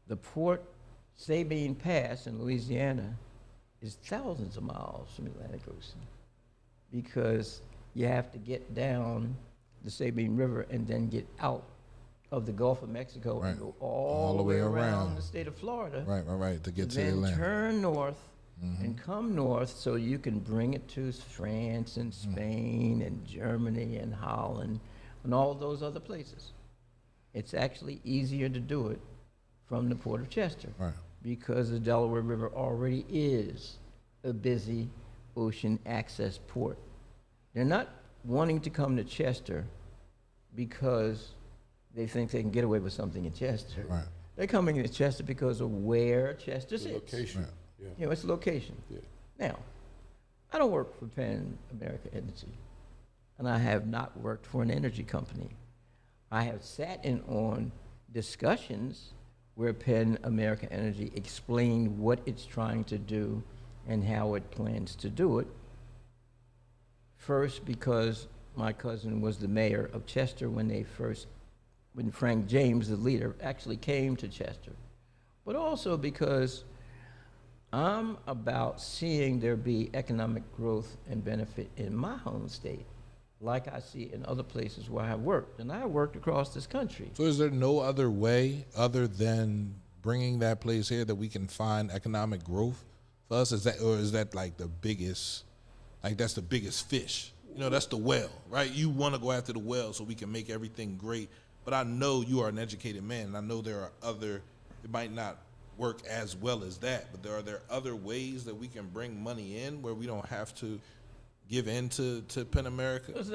The port, Sabine Pass in Louisiana, is thousands of miles from the Atlantic Ocean because you have to get down the Sabine River and then get out of the Gulf of Mexico and go all the way around the state of Florida. Right, to get to the Then Atlantic. turn north and come north so you can bring it to France and Spain and Germany and Holland and all those other places. It's actually easier to do it from the Port of Chester Right. because the Delaware River already is a busy ocean access port. They're not wanting to come to Chester because they think they can get away with something in Chester. Right. They're coming to Chester because of where Chester The sits. location. Right. Yeah. You know, it's location. Yeah. Now, I don't work for Penn America Energy, and I have not worked for an energy company. I have sat in on discussions where Penn America Energy explained what it's trying to do and how it plans to do it. First, because my cousin was the mayor of Chester when Frank James, the leader, actually came to Chester. But also because I'm about seeing there be economic growth and benefit in my home state, like I see in other places where I worked. And I worked across this country. So is there no other way other than bringing that place here that we can find economic growth for us? Is that like the biggest, like that's the biggest fish? You know, that's the well, right? You want to go after the well so we can make everything great. But I know you are an educated man, and I know there are it might not work as well as that, but are there other ways that we can bring money in where we don't have to give in to Penn America? Let's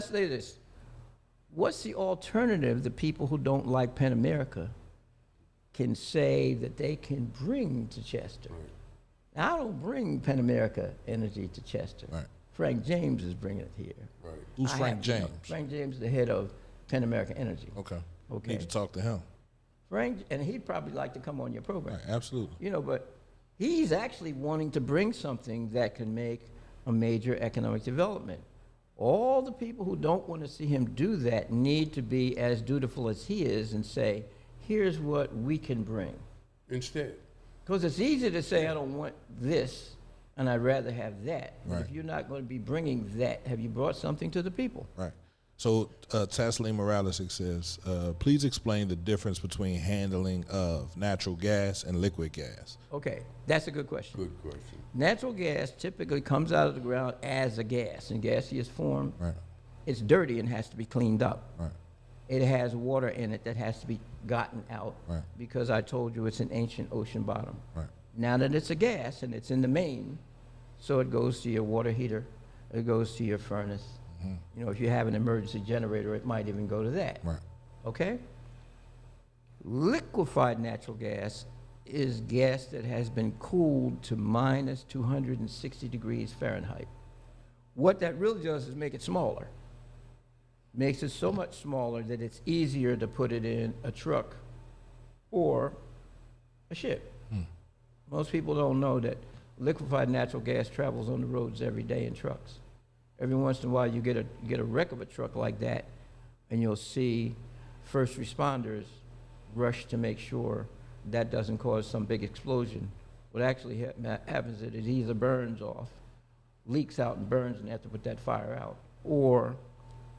say this. What's the alternative that people who don't like Penn America can say that they can bring to Chester? Now, I don't bring Penn America Energy to Chester. Right. Frank James is bringing it here. Right. Who's Frank James? Frank James is the head of Penn America Energy. Okay. Okay. Need to talk to him. Frank, and he'd probably like to come on your program. Right, absolutely. You know, but he's actually wanting to bring something that can make a major economic development. All the people who don't want to see him do that need to be as dutiful as he is and say, here's what we can bring. Instead. Because it's easy to say, I don't want this, and I'd rather have that. But Right. if you're not going to be bringing that, have you brought something to the people? Right. So Taslim Morales says, please explain the difference between handling of natural gas and liquid gas. Okay, that's a good question. Good question. Natural gas typically comes out of the ground as a gas in gaseous form. Right. It's dirty and has to be cleaned up. Right. It has water in it that has to be gotten out Right. because I told you it's an ancient ocean bottom. Right. Now that it's a gas and it's in the main, so it goes to your water heater, it goes to your furnace. You know, if you have an emergency generator, it might even go to that. Right. Okay? Liquefied natural gas is gas that has been cooled to minus 260 degrees Fahrenheit. What that really does is make it smaller. Makes it so much smaller that it's easier to put it in a truck or a ship. Most people don't know that liquefied natural gas travels on the roads every day in trucks. Every once in a while, you get a wreck of a truck like that, and you'll see first responders rush to make sure that doesn't cause some big explosion. What actually happens is it either burns off, leaks out and burns, and they have to put that fire out, or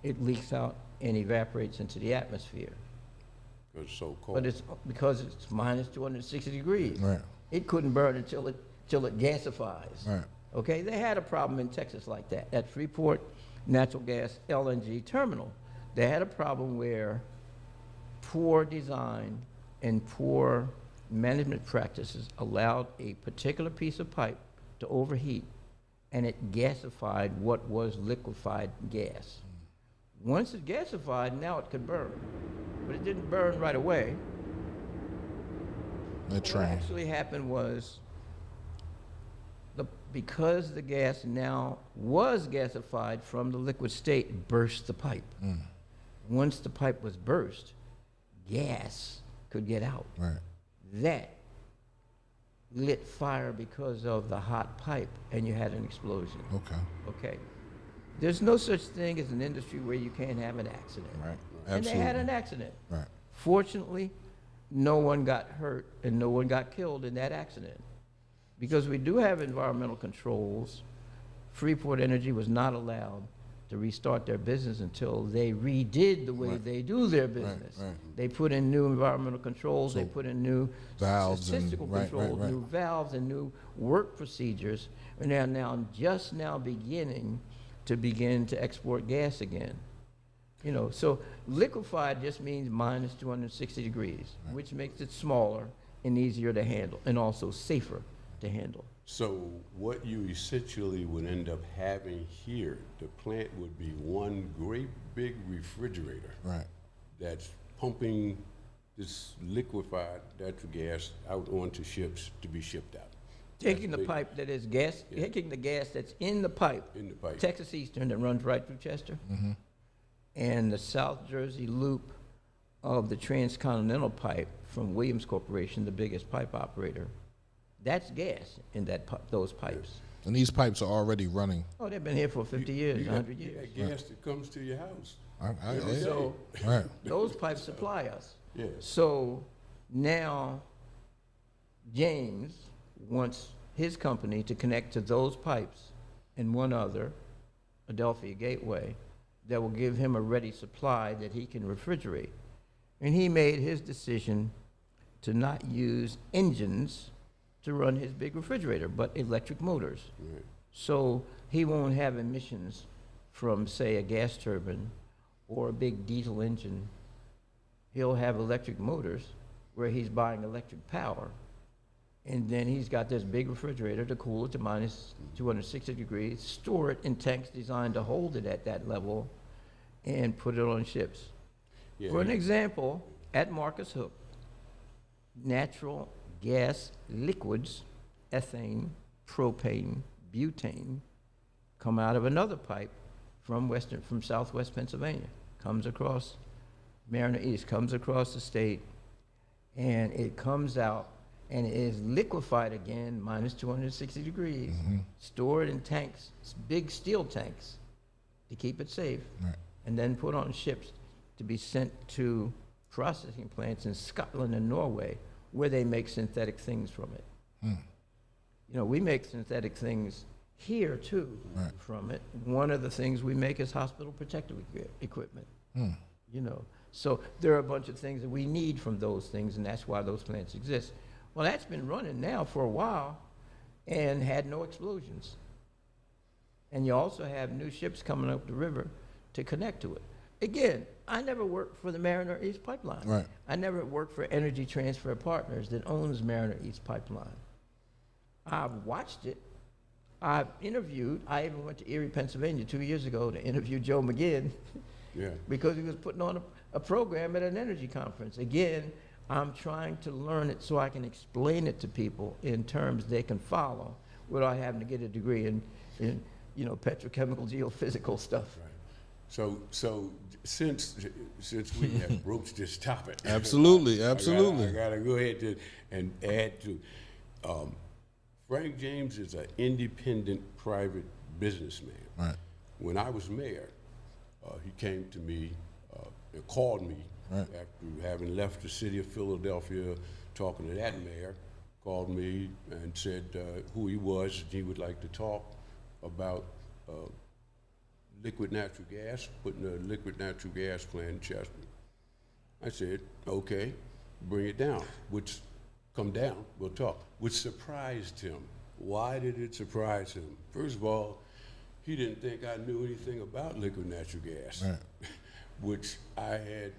it leaks out and evaporates into the atmosphere. Because it's so cold. But it's because it's minus 260 degrees. Right. It couldn't burn until it gasifies. Right. Okay, they had a problem in Texas like that. At Freeport Natural Gas LNG terminal, they had a problem where poor design and poor management practices allowed a particular piece of pipe to overheat, and it gasified what was liquefied gas. Once it gasified, now it could burn. But it didn't burn right away. The What train. actually happened was, because the gas now was gasified from the liquid state, it burst the pipe. Once the pipe was burst, gas could get out. Right. That lit fire because of the hot pipe, and you had an explosion. Okay. Okay. There's no such thing as an industry where you can't have an accident. Right. And they Absolutely. had an accident. Right. Fortunately, no one got hurt and no one got killed in that accident. Because we do have environmental controls, Freeport Energy was not allowed to restart their business until they redid the way Right. they do their business. right. They put in new environmental controls, they So put in new valves and- statistical right, controls, right. new valves and new work procedures, and they're now just now beginning to export gas again. You know, so liquefied just means minus 260 degrees, which makes it smaller and easier to handle, and also safer to handle. So what you essentially would end up having here, the plant would be one great big refrigerator Right. that's pumping this liquefied natural gas out onto ships to be shipped out. Taking the big. pipe that is gas, Yeah. taking the gas that's in the pipe, In the pipe. Texas Eastern that runs right through Chester, and the South Jersey loop of the transcontinental pipe from Williams Corporation, the biggest pipe operator. That's gas in those pipes. And these pipes are already running. Oh, they've been here for 50 years, You got- 100 you years. got gas that comes to your house. So Right. those pipes supply us. Yeah. So now James wants his company to connect to those pipes and one other, Adelphia Gateway, that will give him a ready supply that he can refrigerate. And he made his decision to not use engines to run his big refrigerator, but electric motors. Right. So he won't have emissions from, say, a gas turbine or a big diesel engine. He'll have electric motors where he's buying electric power. And then he's got this big refrigerator to cool it to minus 260 degrees, store it in tanks designed to hold it at that level, and put it on ships. Yeah, For an you- example, at Marcus Hook, natural gas liquids, ethane, propane, butane, come out of another pipe from southwest Pennsylvania, comes across Mariner East, comes across the state, and it comes out and it is liquefied again, minus 260 degrees, stored in tanks, big steel tanks, to keep it safe, Right. and then put on ships to be sent to processing plants in Scotland and Norway where they make synthetic things from it. You know, we make synthetic things here too from it. One of the things we make is hospital protective equipment. You know, so there are a bunch of things that we need from those things, and that's why those plants exist. Well, that's been running now for a while and had no explosions. And you also have new ships coming up the river to connect to it. Again, I never worked for the Mariner East Pipeline. Right. I never worked for Energy Transfer Partners that owns Mariner East Pipeline. I've watched it. I've interviewed. I even went to Erie, Pennsylvania 2 years ago to interview Joe McGinn because he was putting on a program at an energy conference. Again, I'm trying to learn it so I can explain it to people in terms they can follow without having to get a degree in you know, petrochemical, geophysical stuff. Right. So since we have broached this topic, Absolutely. I gotta go ahead and add to. Frank James is an independent private businessman. Right. When I was mayor, he came to me and called me after having left the city of Philadelphia, talking to that mayor, called me and said who he was, and he would like to talk about liquid natural gas, putting a liquid natural gas plant in Chester. I said, okay, bring it down. Which, come down, we'll talk. Which surprised him. Why did it surprise him? First of all, he didn't think I knew anything about liquid natural gas, which I had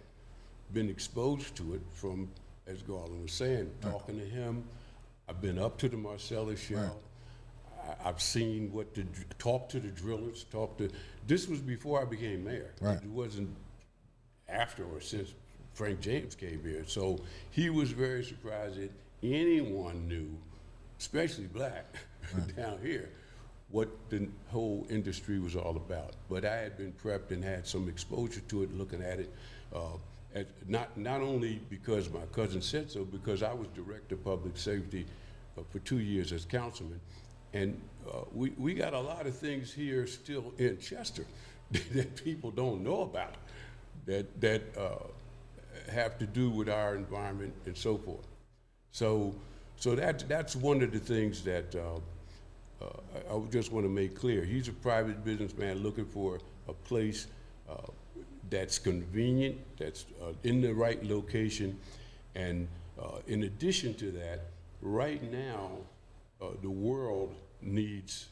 been exposed to it from, as Garland was saying, talking to him. I've been up to the Marcellus Shale. I've seen talk to the drillers, this was before I became mayor. It wasn't after or since Frank James came here. So he was very surprised that anyone knew, especially black down here, what the whole industry was all about. But I had been prepped and had some exposure to it, looking at it, not only because my cousin said so, because I was director of public safety for 2 years as councilman. And we got a lot of things here still in Chester that people don't know about, that have to do with our environment and so forth. So that's one of the things that I just want to make clear. He's a private businessman looking for a place that's convenient, that's in the right location, and in addition to that, right now, the world needs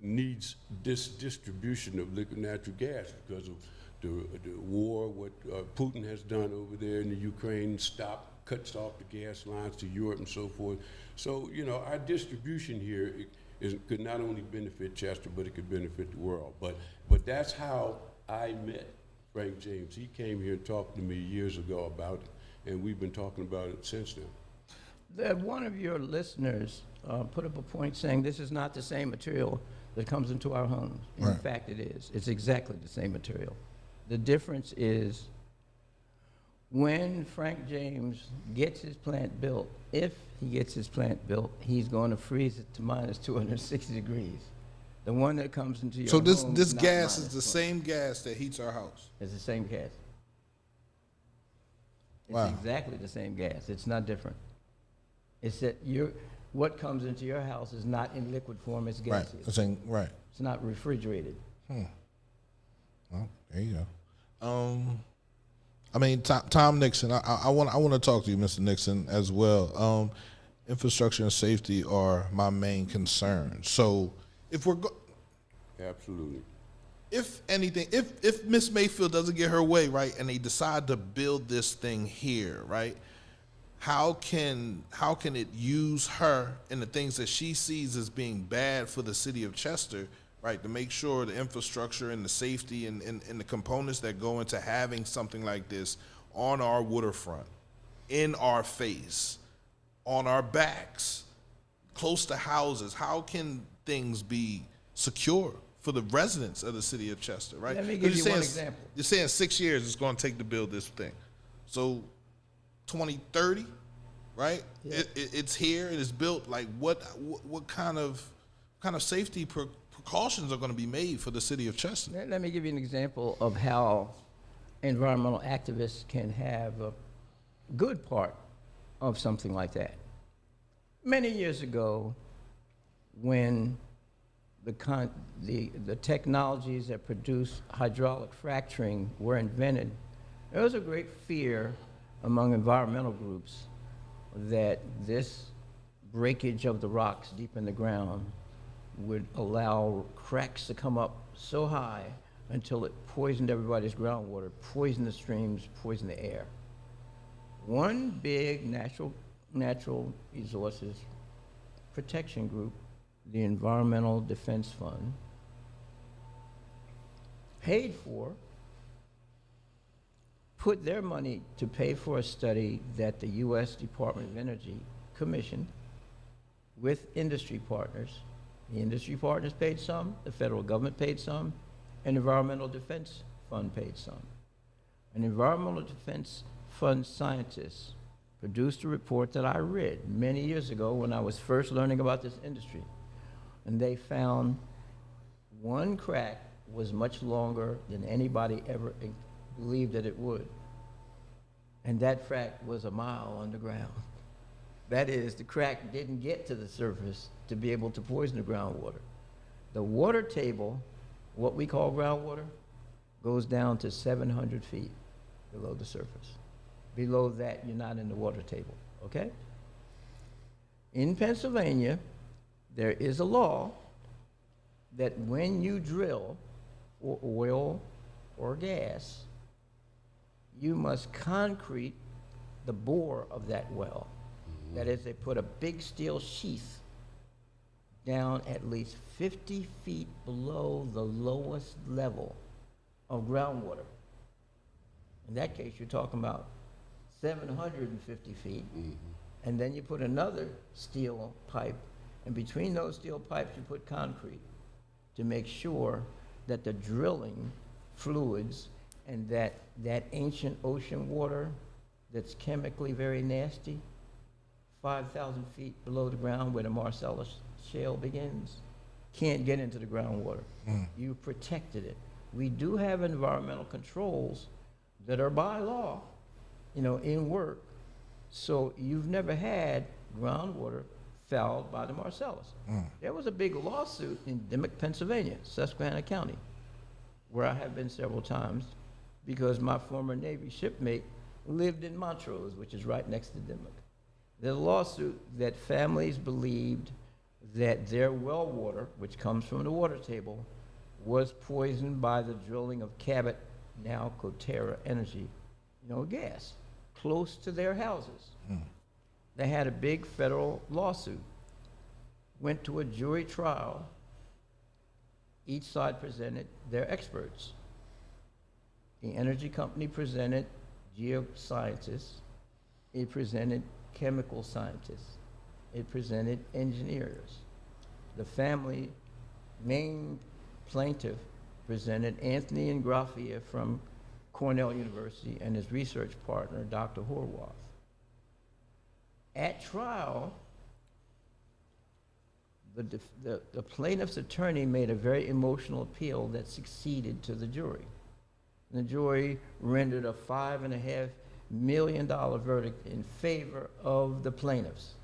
this distribution of liquid natural gas because of the war, what Putin has done over there in the Ukraine, cuts off the gas lines to Europe and so forth. So, you know, our distribution here could not only benefit Chester, but it could benefit the world. But that's how I met Frank James. He came here and talked to me years ago about it, and we've been talking about it since then. That one of your listeners put up a point saying this is not the same material that comes into our homes. In fact, it is. It's exactly the same material. The difference is when Frank James gets his plant built, if he gets his plant built, he's going to freeze it to minus 260 degrees. The one that comes into your home. So this not gas is minus the 20. same gas that heats our house. It's the same gas. It's Wow. exactly the same gas. It's not different. It's that what comes into your house is not in liquid form, it's Right. gaseous. I'm saying, right. It's not refrigerated. Well, there you go. I mean, Tom Nixon. I want to talk to you, Mr. Nixon, as well. Infrastructure and safety are my main concerns. So, if we're Absolutely. if anything, if Miss Mayfield doesn't get her way, right, and they decide to build this thing here, right, how can it use her and the things that she sees as being bad for the city of Chester, right, to make sure the infrastructure and the safety and the components that go into having something like this on our waterfront, in our face, on our backs, close to houses, how can things be secure for the residents of the city of Chester, right? Let me give you You're one saying- example. You're saying 6 years it's going to take to build this thing. So 2030, right? Yeah. It's here, it is built. Like what kind of safety precautions are going to be made for the city of Chester? Let me give you an example of how environmental activists can have a good part of something like that. Many years ago, when the technologies that produce hydraulic fracturing were invented, there was a great fear among environmental groups that this breakage of the rocks deep in the ground would allow cracks to come up so high until it poisoned everybody's groundwater, poisoned the streams, poisoned the air. One big natural resources protection group, the Environmental Defense Fund, put their money to pay for a study that the U.S. Department of Energy commissioned with industry partners. The industry partners paid some, the federal government paid some, and Environmental Defense Fund paid some. An Environmental Defense Fund scientist produced a report that I read many years ago when I was first learning about this industry. And they found one crack was much longer than anybody ever believed that it would. And that crack was a mile underground. That is, the crack didn't get to the surface to be able to poison the groundwater. The water table, what we call groundwater, goes down to 700 feet below the surface. Below that, you're not in the water table, okay? In Pennsylvania, there is a law that when you drill for oil or gas, you must concrete the bore of that well. That is, they put a big steel sheath down at least 50 feet below the lowest level of groundwater. In that case, you're talking about 750 feet, and then you put another steel pipe, and between those steel pipes you put concrete to make sure that the drilling fluids and that ancient ocean water that's chemically very nasty, 5,000 feet below the ground where the Marcellus Shale begins, can't get into the groundwater. You protected it. We do have environmental controls that are by law, in work. So you've never had groundwater fouled by the Marcellus. There was a big lawsuit in Dimock, Pennsylvania, Susquehanna County, where I have been several times because my former Navy shipmate lived in Montrose, which is right next to Dimock. There's a lawsuit that families believed that their well water, which comes from the water table, was poisoned by the drilling of Cabot, now Coterra Energy, gas, close to their houses. They had a big federal lawsuit, went to a jury trial. Each side presented their experts. The energy company presented geoscientists. It presented chemical scientists. It presented engineers. The family main plaintiff presented Anthony Ingrafia from Cornell University and his research partner, Dr. Horwath. At trial, the plaintiff's attorney made a very emotional appeal that succeeded to the jury. The jury rendered a $5.5 million verdict in favor of the plaintiffs.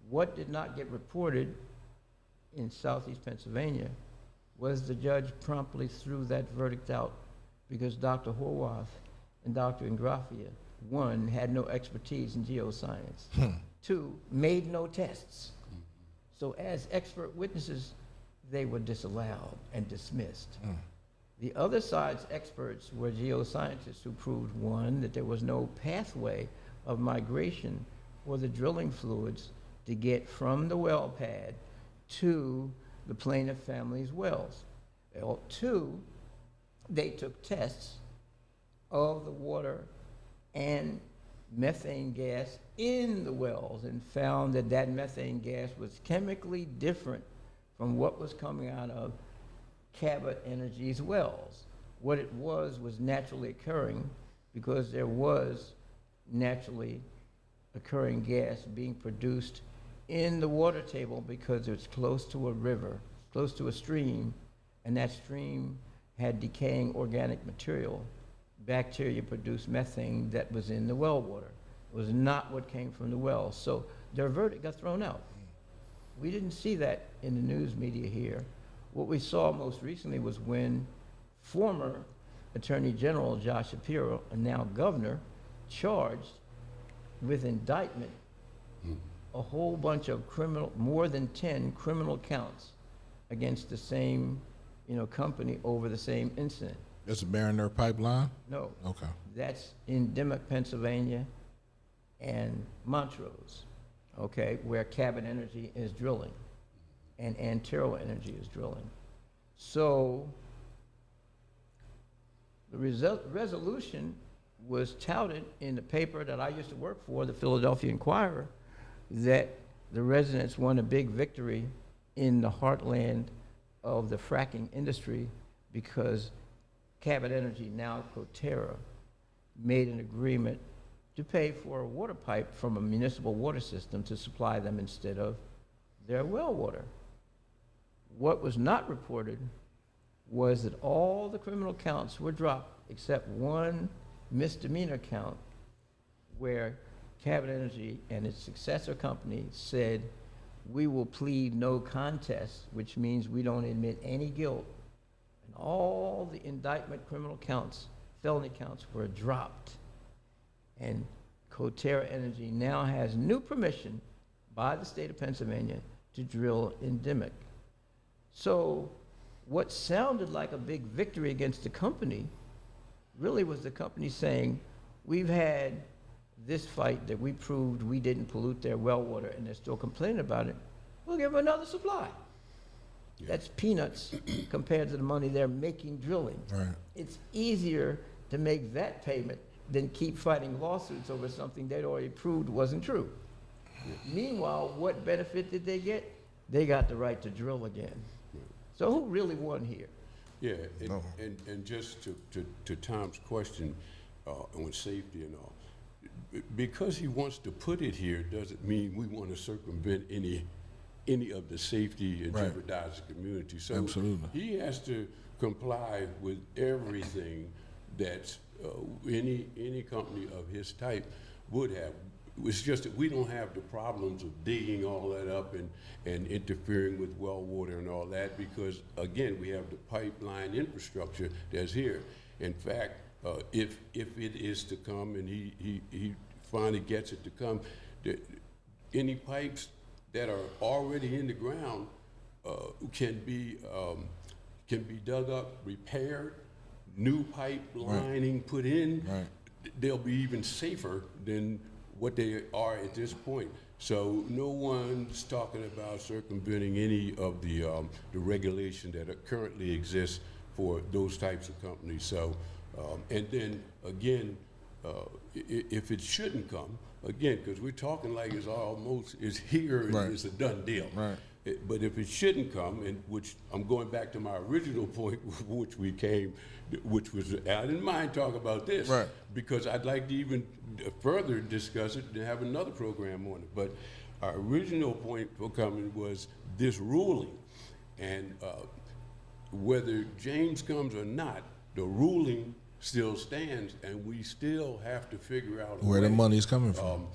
What did not get reported in Southeast Pennsylvania was the judge promptly threw that verdict out because Dr. Horwath and Dr. Ingrafia, one, had no expertise in geoscience, two, made no tests. So as expert witnesses, they were disallowed and dismissed. The other side's experts were geoscientists who proved, one, that there was no pathway of migration for the drilling fluids to get from the well pad to the plaintiff family's wells. Well, two, they took tests of the water and methane gas in the wells and found that that methane gas was chemically different from what was coming out of Cabot Energy's wells. What it was naturally occurring because there was naturally occurring gas being produced in the water table because it's close to a river, close to a stream, and that stream had decaying organic material. Bacteria produced methane that was in the well water. It was not what came from the well. So their verdict got thrown out. We didn't see that in the news media here. What we saw most recently was when former Attorney General Josh Shapiro, and now governor, charged with indictment a whole bunch of more than 10 criminal counts against the same, company over the same incident. That's a Mariner pipeline? No. Okay. That's in Dimmock, Pennsylvania, and Montrose, okay, where Cabot Energy is drilling, and Antero Energy is drilling. So the resolution was touted in the paper that I used to work for, the Philadelphia Inquirer, that the residents won a big victory in the heartland of the fracking industry because Cabot Energy, now Coterra, made an agreement to pay for a water pipe from a municipal water system to supply them instead of their well water. What was not reported was that all the criminal counts were dropped except one misdemeanor count where Cabot Energy and its successor company said, we will plead no contest, which means we don't admit any guilt. And all the indictment criminal counts, felony counts, were dropped. And Coterra Energy now has new permission by the state of Pennsylvania to drill in Dimmock. So what sounded like a big victory against the company really was the company saying, we've had this fight that we proved we didn't pollute their well water, and they're still complaining about it. We'll give them another supply. Yeah. That's peanuts compared to the money they're making drilling. Right. It's easier to make that payment than keep fighting lawsuits over something they'd already proved wasn't true. Yeah. Meanwhile, what benefit did they get? They got the right to drill again. Yeah. So who really won here? Yeah, and just to Tom's question on safety and all, because he wants to put it here doesn't mean we want to circumvent any of the safety and jeopardize the community. So absolutely, he has to comply with everything that any company of his type would have. It's just that we don't have the problems of digging all that up and interfering with well water and all that because, again, we have the pipeline infrastructure that's here. In fact, if it is to come and he finally gets it to come, any pipes that are already in the ground can be dug up, repaired, new pipe lining put in. Right. They'll be even safer than what they are at this point. So no one's talking about circumventing any of the regulation that currently exists for those types of companies. So, and then again, if it shouldn't come, again, because we're talking like it's here and it's a done deal. Right. But if it shouldn't come, and which I'm going back to my original point, which was I didn't mind talking about this, because I'd like to even further discuss it and have another program on it. But our original point for coming was this ruling, and whether James comes or not, the ruling still stands, and we still have to figure out where the money's coming from.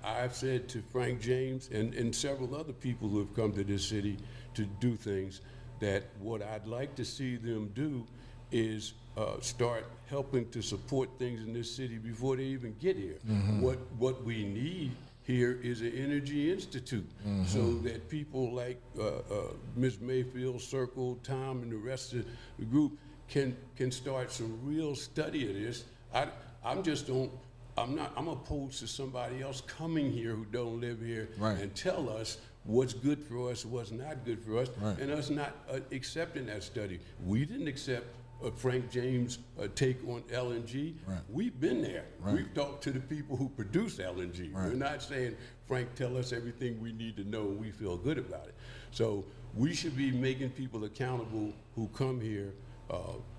I've said to Frank James and several other people who have come to this city to do things that what I'd like to see them do is start helping to support things in this city before they even get here. Mm-hmm. What we need here is an energy institute, mm-hmm. so that people like Ms. Mayfield, Circle, Tom, and the rest of the group can start some real study of this. I'm opposed to somebody else coming here who don't live here and tell us what's good for us, what's not good for us, and us not accepting that study. We didn't accept Frank James' take on LNG. We've been there. We've talked to the people who produce LNG. We're not saying, Frank, tell us everything we need to know and we feel good about it. So we should be making people accountable who come here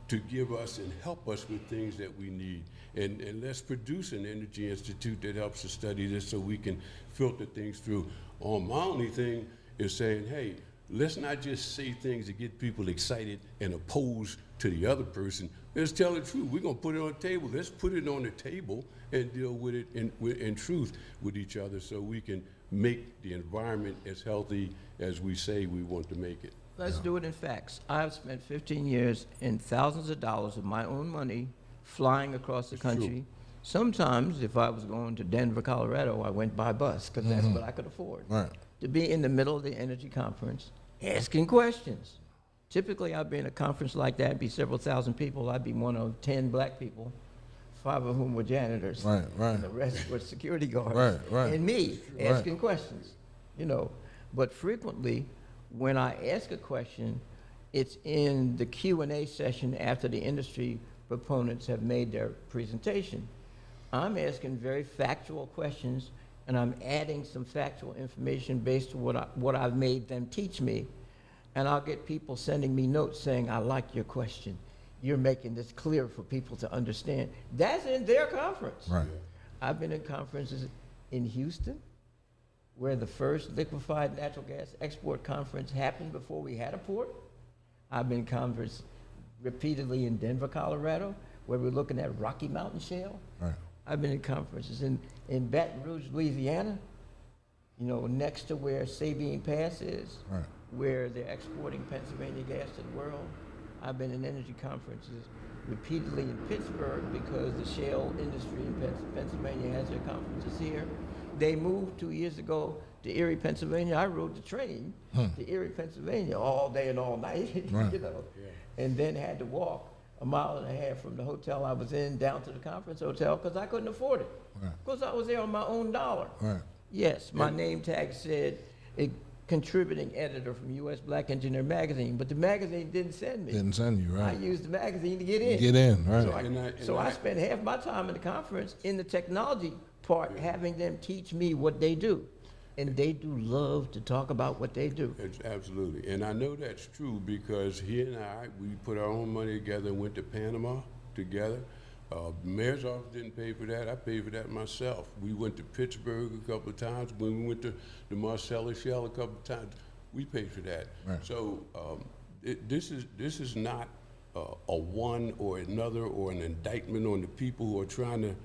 to give us and help us with things that we need. And let's produce an energy institute that helps us study this so we can filter things through. My only thing is saying, hey, let's not just say things to get people excited and opposed to the other person. Let's tell the truth. We're gonna put it on the table. Let's put it on the table and deal with it in truth with each other, so we can make the environment as healthy as we say we want to make it. Let's do it in facts. I've spent 15 years and thousands of dollars of my own money flying across the country. Sometimes, if I was going to Denver, Colorado, I went by bus because that's what I could afford. Right. To be in the middle of the energy conference, asking questions. Typically, I'd be in a conference like that, be several thousand people. I'd be one of 10 black people, 5 of whom were janitors. Right, right. And the rest were security guards. Right, right. And me, asking questions, you know. But frequently, when I ask a question, it's in the Q&A session after the industry proponents have made their presentation. I'm asking very factual questions, and I'm adding some factual information based on what I've made them teach me. And I'll get people sending me notes saying, I like your question. You're making this clear for people to understand. That's in their conference. Right. I've been in conferences in Houston, where the first liquefied natural gas export conference happened before we had a port. I've been in conference repeatedly in Denver, Colorado, where we're looking at Rocky Mountain Shale. Right. I've been in conferences in Baton Rouge, Louisiana, you know, next to where Sabine Pass is, Right. where they're exporting Pennsylvania gas to the world. I've been in energy conferences repeatedly in Pittsburgh because the shale industry in Pennsylvania has their conferences here. They moved 2 years ago to Erie, Pennsylvania. I rode the train to Erie, Pennsylvania all day and all night, Right. you know, and then had to walk 1.5 miles from the hotel I was in down to the conference hotel because I couldn't afford it. Right. Because I was there on my own dollar. Right. Yes, my name tag said a contributing editor from U.S. Black Engineer magazine, but the magazine didn't send me. Didn't send you, I right? used the magazine to get in. Get in, right? So I spent half my time in the conference in the technology part, having them teach me what they do. And they do love to talk about what they do. It's absolutely, and I know that's true because he and I, we put our own money together and went to Panama together. Mayor's office didn't pay for that. I paid for that myself. We went to Pittsburgh a couple of times. When we went to the Marcellus Shale a couple of times, we paid for that. Right. So this is not a one or another or an indictment on the people who are trying to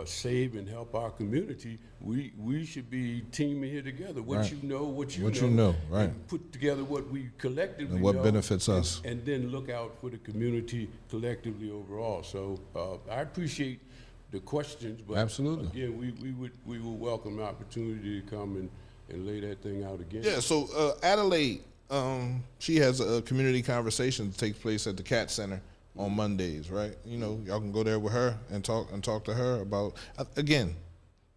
save and help our community. We should be teaming here together. What Right. you know, what you What know. you know, right. And put together what we collectively And what know, benefits us. and then look out for the community collectively overall. So I appreciate the questions, but Absolutely. again, we would welcome the opportunity to come and lay that thing out again. Yeah, so Adelaide, she has a community conversation that takes place at the Cat Center on Mondays, right? You know, y'all can go there with her and talk to her about, again,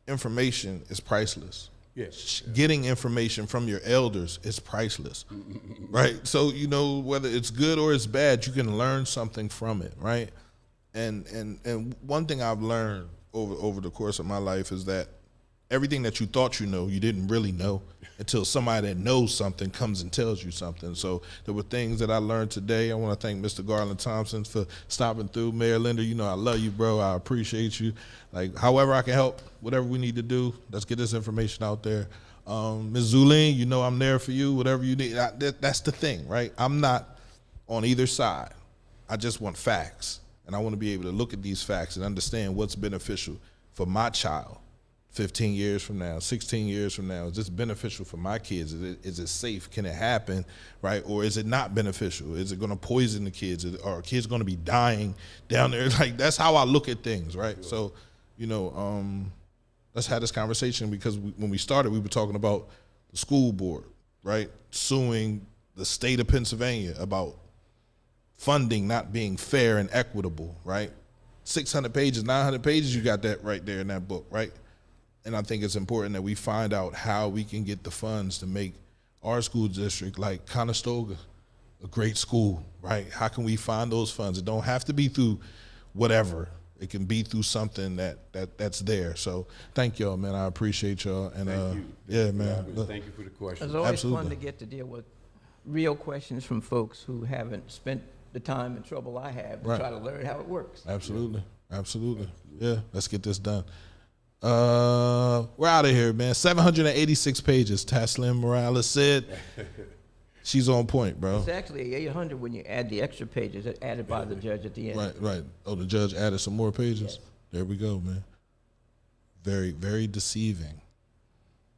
information is priceless. Yes. Getting information from your elders is priceless, right? So, you know, whether it's good or it's bad, you can learn something from it, right? And one thing I've learned over the course of my life is that everything that you thought you know, you didn't really know until somebody that knows something comes and tells you something. So there were things that I learned today. I want to thank Mr. Garland Thompson for stopping through. Mayor Linder, you know I love you, bro. I appreciate you. Like, however I can help, whatever we need to do, let's get this information out there. Ms. Zulin, you know I'm there for you, whatever you need. That's the thing, right? I'm not on either side. I just want facts. And I want to be able to look at these facts and understand what's beneficial for my child 15 years from now, 16 years from now. Is this beneficial for my kids? Is it safe? Can it happen, right? Or is it not beneficial? Is it going to poison the kids? Are kids going to be dying down there? Like, that's how I look at things, right? So, you know, let's have this conversation because when we started, we were talking about the school board, right? Suing the state of Pennsylvania about funding not being fair and equitable, right? 600 pages, 900 pages, you got that right there in that book, right? And I think it's important that we find out how we can get the funds to make our school district like Conestoga a great school, right? How can we find those funds? It don't have to be through whatever. It can be through something that's there. So thank y'all, man. I appreciate y'all. And Thank you. yeah, man. Thank you for the question. It's always Absolutely. fun to get to deal with real questions from folks who haven't spent the time and trouble I have to Right. try to learn how it works. Absolutely. Absolutely. Yeah, let's get this done. We're out of here, man. 786 pages, Taslim Morales said. She's on point, bro. It's actually 800 when you add the extra pages that added by the judge at the end. Right. Oh, the judge added some more pages. Yes. There we go, man. Very, very deceiving.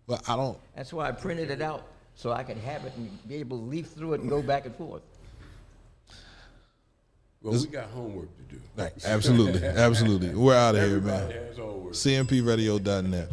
But I don't. That's why I printed it out so I could have it and be able to leaf through it and go back and forth. Well, we got homework to do. Absolutely. We're out of here, man. Everybody has homework. CMPradio.net.